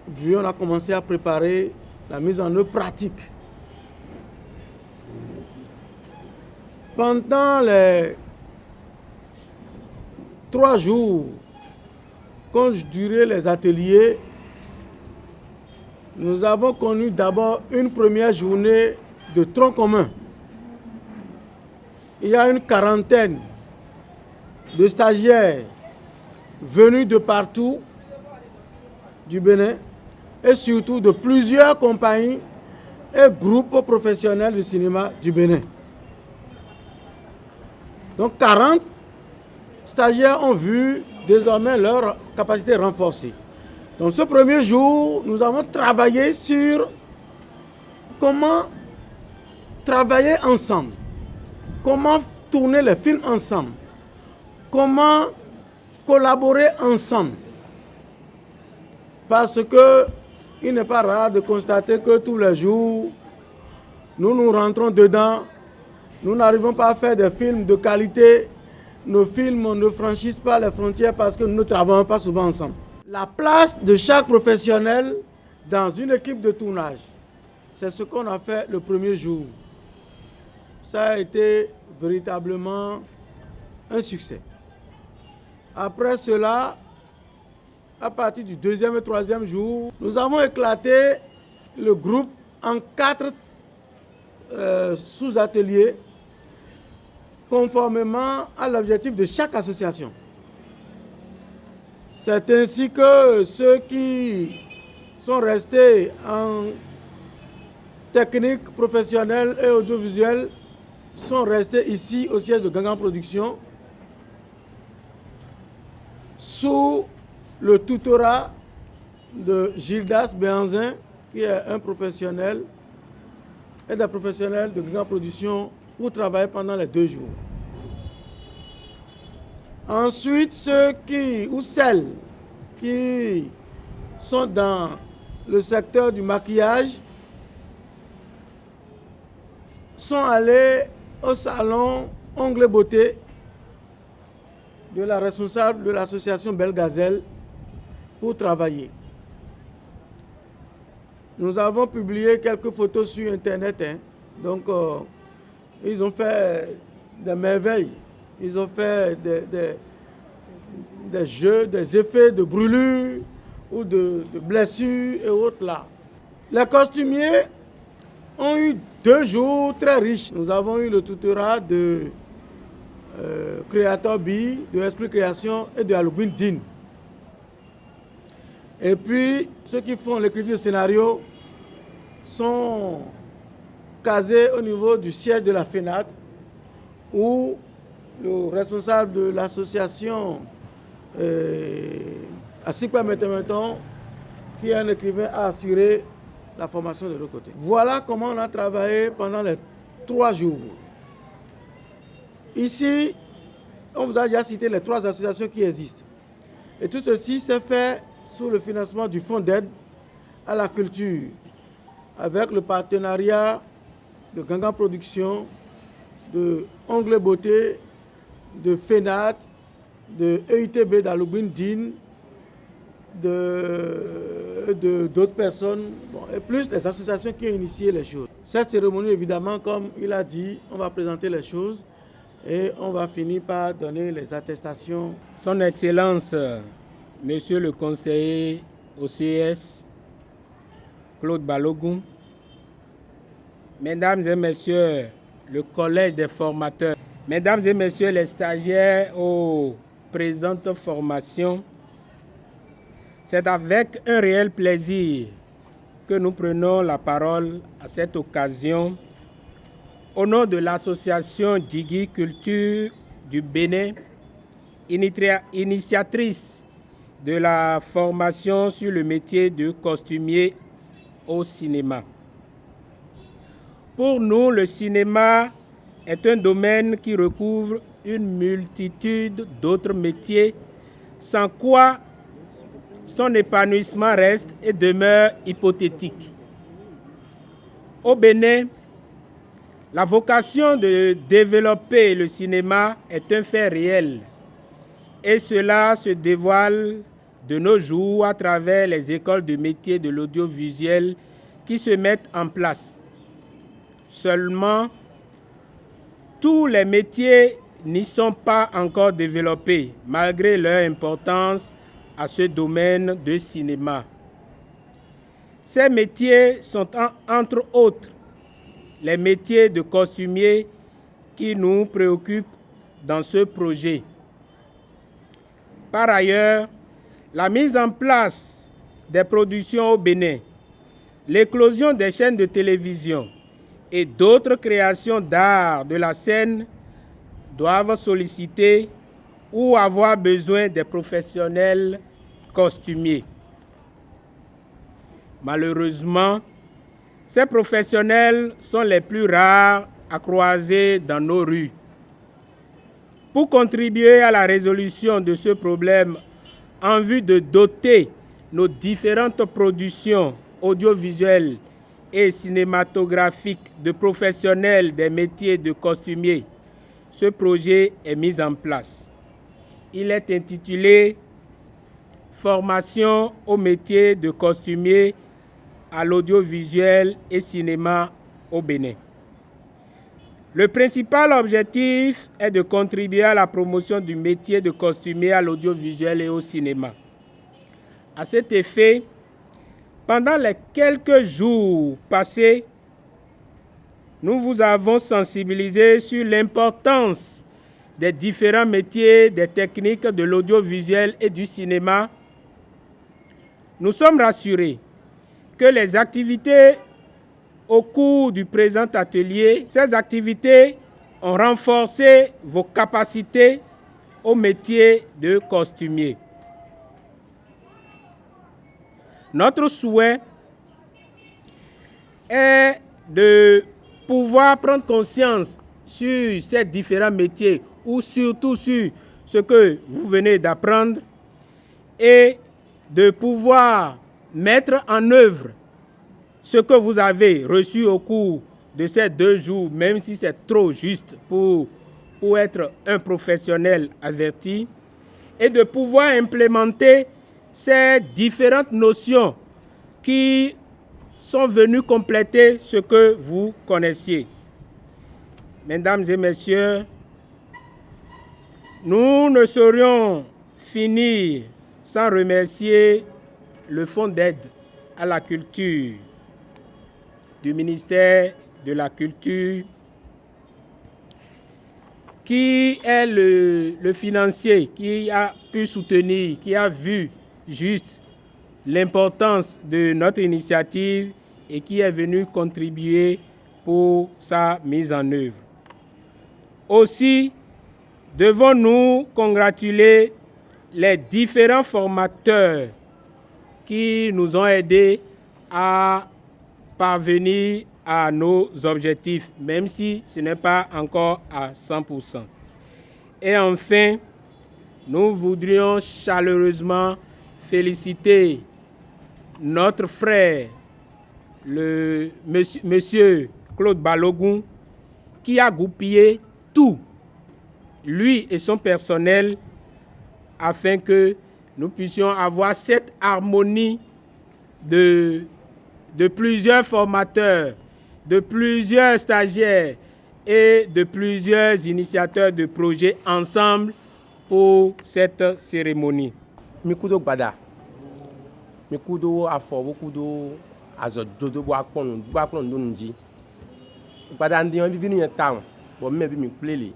vu, on a commencé à préparer la mise en œuvre pratique. Pendant les 3 jours qu'ont duré les ateliers, nous avons connu d'abord une première journée de tronc commun. Il y a une quarantaine de stagiaires venus de partout du Bénin et surtout de plusieurs compagnies et groupes professionnels du cinéma du Bénin. Donc 40 stagiaires ont vu désormais leur capacité renforcée. Donc ce premier jour, nous avons travaillé sur comment travailler ensemble, comment tourner les films ensemble, comment collaborer ensemble. Parce que il n'est pas rare de constater que tous les jours, nous rentrons dedans, nous n'arrivons pas à faire des films de qualité, nos films ne franchissent pas les frontières parce que nous ne travaillons pas souvent ensemble. La place de chaque professionnel dans une équipe de tournage, c'est ce qu'on a fait le premier jour. Ça a été véritablement un succès. Après cela, à partir du 2e et 3e jour, nous avons éclaté le groupe en 4 sous-ateliers conformément à l'objectif de chaque association. C'est ainsi que ceux qui sont restés en technique professionnelle et audiovisuelle sont restés ici au siège de Gangan Production sous le tutorat de Gildas Béanzin, qui est un professionnel et des professionnels de Gangan Production pour travailler pendant les 2 jours. Ensuite, ceux ou celles qui sont dans le secteur du maquillage sont allés au salon Ongles Beauté de la responsable de l'association Belle Gazelle pour travailler. Nous avons publié quelques photos sur Internet. Donc, ils ont fait des merveilles. Ils ont fait des jeux, des effets de brûlure ou de blessures et autres là. Les costumiers ont eu 2 jours très riches. Nous avons eu le tutorat de Créateur B, de Esprit Création et de Halloween Dean. Et puis, ceux qui font l'écriture de scénario sont casés au niveau du siège de la FENAT, où le responsable de l'association Asikpa Metemeton, qui est un écrivain, a assuré la formation de l'autre côté. Voilà comment on a travaillé pendant les 3 jours. Ici, on vous a déjà cité les 3 associations qui existent. Et tout ceci s'est fait sous le financement du Fonds d'aide à la culture, avec le partenariat de Gangan Production, de Ongles Beauté, de FENAT, de EITB d'Halloween Dean, d'autres personnes, et plus des associations qui ont initié les choses. Cette cérémonie, évidemment, comme il a dit, on va présenter les choses et on va finir par donner les attestations. Son Excellence, Monsieur le conseiller au CES, Claude Balogun, Mesdames et Messieurs, le Collège des formateurs, Mesdames et Messieurs les stagiaires aux présentes formations, c'est avec un réel plaisir que nous prenons la parole à cette occasion au nom de l'association Djigui Culture du Bénin, initiatrice de la formation sur le métier de costumier au cinéma. Pour nous, le cinéma est un domaine qui recouvre une multitude d'autres métiers, sans quoi son épanouissement reste et demeure hypothétique. Au Bénin, la vocation de développer le cinéma est un fait réel et cela se dévoile de nos jours à travers les écoles de métiers de l'audiovisuel qui se mettent en place. Seulement, tous les métiers n'y sont pas encore développés, malgré leur importance à ce domaine de cinéma. Ces métiers sont entre autres les métiers de costumier qui nous préoccupent dans ce projet. Par ailleurs, la mise en place des productions au Bénin, l'éclosion des chaînes de télévision et d'autres créations d'art de la scène doivent solliciter ou avoir besoin des professionnels costumiers. Malheureusement, ces professionnels sont les plus rares à croiser dans nos rues. Pour contribuer à la résolution de ce problème en vue de doter nos différentes productions audiovisuelles et cinématographiques de professionnels des métiers de costumier, ce projet est mis en place. Il est intitulé « Formation au métier de costumier à l'audiovisuel et cinéma au Bénin ». Le principal objectif est de contribuer à la promotion du métier de costumier à l'audiovisuel et au cinéma. À cet effet, pendant les quelques jours passés, nous vous avons sensibilisé sur l'importance des différents métiers, des techniques de l'audiovisuel et du cinéma. Nous sommes rassurés que les activités au cours du présent atelier, ces activités ont renforcé vos capacités au métier de costumier. Notre souhait est de pouvoir prendre conscience sur ces différents métiers ou surtout sur ce que vous venez d'apprendre et de pouvoir mettre en œuvre ce que vous avez reçu au cours de ces 2 jours, même si c'est trop juste pour être un professionnel averti, et de pouvoir implémenter ces différentes notions qui sont venues compléter ce que vous connaissiez. Mesdames et messieurs, nous ne saurions finir sans remercier le Fonds d'aide à la culture du ministère de la Culture, qui est le financier, qui a pu soutenir, qui a vu juste l'importance de notre initiative et qui est venu contribuer pour sa mise en œuvre. Aussi, devons-nous congratuler les différents formateurs qui nous ont aidés à parvenir à nos objectifs, même si ce n'est pas encore à 100%. Et enfin, nous voudrions chaleureusement féliciter notre frère, le monsieur Claude Balogun, qui a goupillé tout, lui et son personnel, afin que nous puissions avoir cette harmonie de plusieurs formateurs, de plusieurs stagiaires et de plusieurs initiateurs de projets ensemble pour cette cérémonie. Mikudo Gbada, Mikudo Afo, Mikudo Azododo, Wakon, Wakon Dunji. Gbada ndi on vivinu en town, bo maybe mi play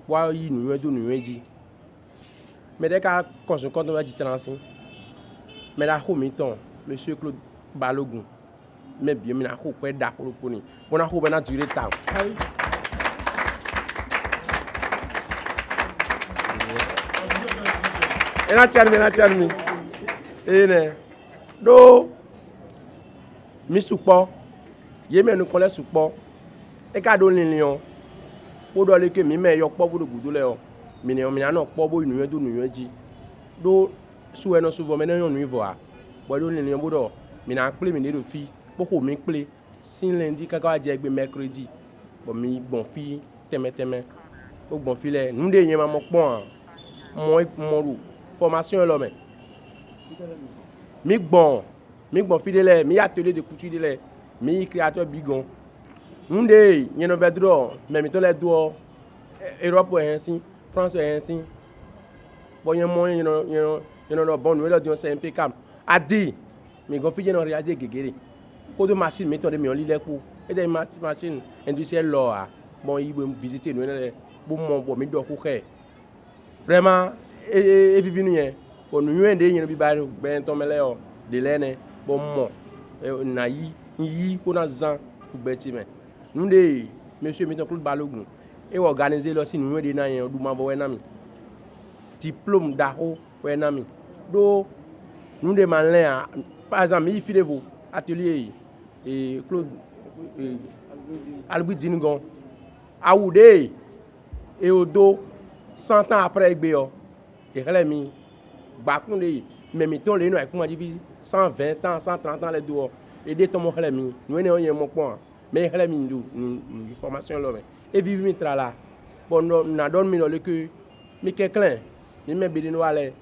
wa yi nu edo nu eji. Mais dès qu'à construire on va dire transin. Mais là Homiton, monsieur Claude Balogun, mais bien mina ko pe da ko ni bona ko bena durer temps ena charmi ene do mi supo ye me nu kon le supo e ka do lilion o do le ke mi me yo po bu do gudu le o mi ni o mi na po bo inu do nu ji do su eno su bo me no nu vo a bo do lilion bo do mi na ple mi ni do fi bo ko mi ple sin lundi kaka je gbe mercredi bo mi gbon fi teme o gbon fi le nu de yen ma mo pon mo ru formation lo me mi gbon fi de le mi atelier de couture de le mi créateur bigon nde yeno bedro me mi to le do Europe ensin France ensin bo yen mo yeno no bon we lo di CMP cam adi mi gon fi yeno réaliser gegere ko do machine mi to de mi on lile ku e de machine industrielle lo a bon yi bo visiter no le bo mo bo mi do ku ke vraiment e vivi nu yen bo nu yende yeno bi ba ben to mele o de lene bo mo na yi ko na zan ku beti me nde monsieur Milton Claude Balogun e organiser lo si nu yende na yen du ma bo we na mi diplôme d'aro we na mi do nde malin par exemple mi fi de vous atelier et Claude Albert Dingon awude e odo 100 ans après egbe yo e hele mi gba kun de mais mi ton le no e kun di 120 ans 130 ans les do e de to mo hele mi no ne oyen mo pon mais hele mi ndu formation lo me e vivi mi tra la bon na don mi no le que mi keklin mi me bidi no ale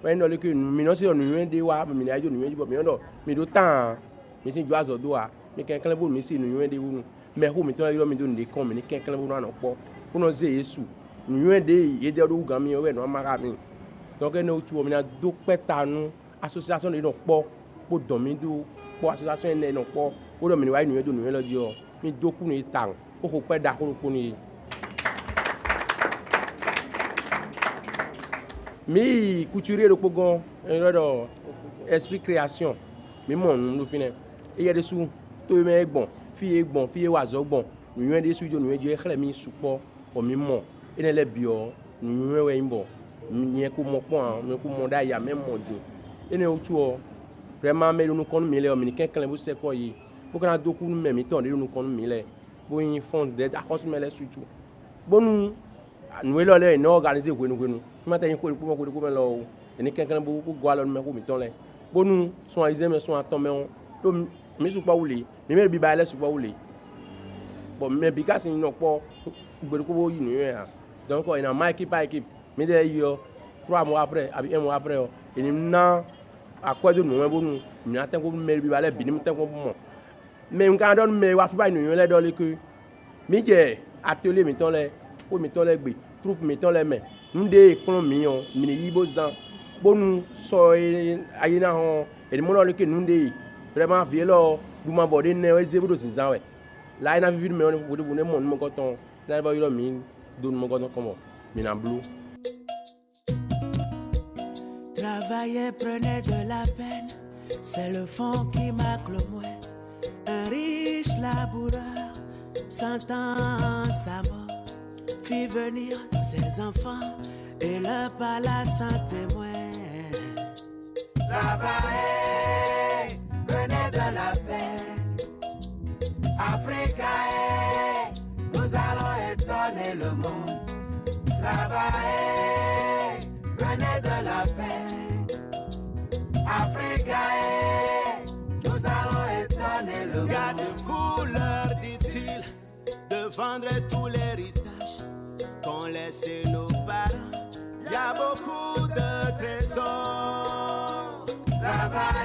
we no le que mi no se no de wa mi na jo no bo mi no mi do tan mi tin jo azo do a mi keklin bo mi si no de wu mais ho mi ton yo mi do de kon mi ni keklin bo no po no ze yesu no de ye de do gan mi we no mara mi donc e no tu o mi na do petanu association de no po po don mi do po association ne no po o do mi ni wa no do no lo di o mi do ku ni tan o ko pe da ko ni mi couturier de pogon en esprit création mi mon no fine e ye de su to me egbon fi wa zo gbon nu yen de su jo nu je khale mi supo o mi mo ene le bio nu we imbo mi ko mo pon mi ko mo da ya me mo din ene o tu o vraiment me nu kon mi le o mi ken kan bo se ko yi bo kan do ku me mi ton de nu kon mi le bo yin fond de akos me le sutu bonu nu lo le no organiser gwenu ma ta yin ko me lo ene ken kan bo ko gwa lo me ko mi ton le bonu son aize me son aton me on to mi su pa wule mi me bi ba le su pa wule bon mais because il no po gbere ko bo yi nu ya donc il na ma équipe mi de yo 3 mois après abi 1 mois après il na akwajo nu bo nu mi na ten ko me bi ba le bi ni ten ko mo mais nkan don me wa fi ba nu le do le que mi je atelier mi ton le ko mi ton le gbe troupe mi ton le me nde kon mi on mi ni yibo zan bonu so ayina hon e mo lo le que nde vraiment vielo du ma body ne we zebo do zan we la ina vivi me on bo ne mon mo ko ton na ba yo mi do mo ko ton comme mi na blue. Travailler, prenez de la peine, c'est le fond qui marque le moins. Un riche laboureur sentant sa mort, fit venir ses enfants et leur palace en témoin. Travailler, prenez de la peine, Africa, nous allons étonner le monde. Travailler, prenez de la peine, Africa, nous allons étonner le monde. Gardez-vous, leur dit-il, de vendre tout l'héritage qu'ont laissé nos parents. Y a beaucoup de trésors. Travail.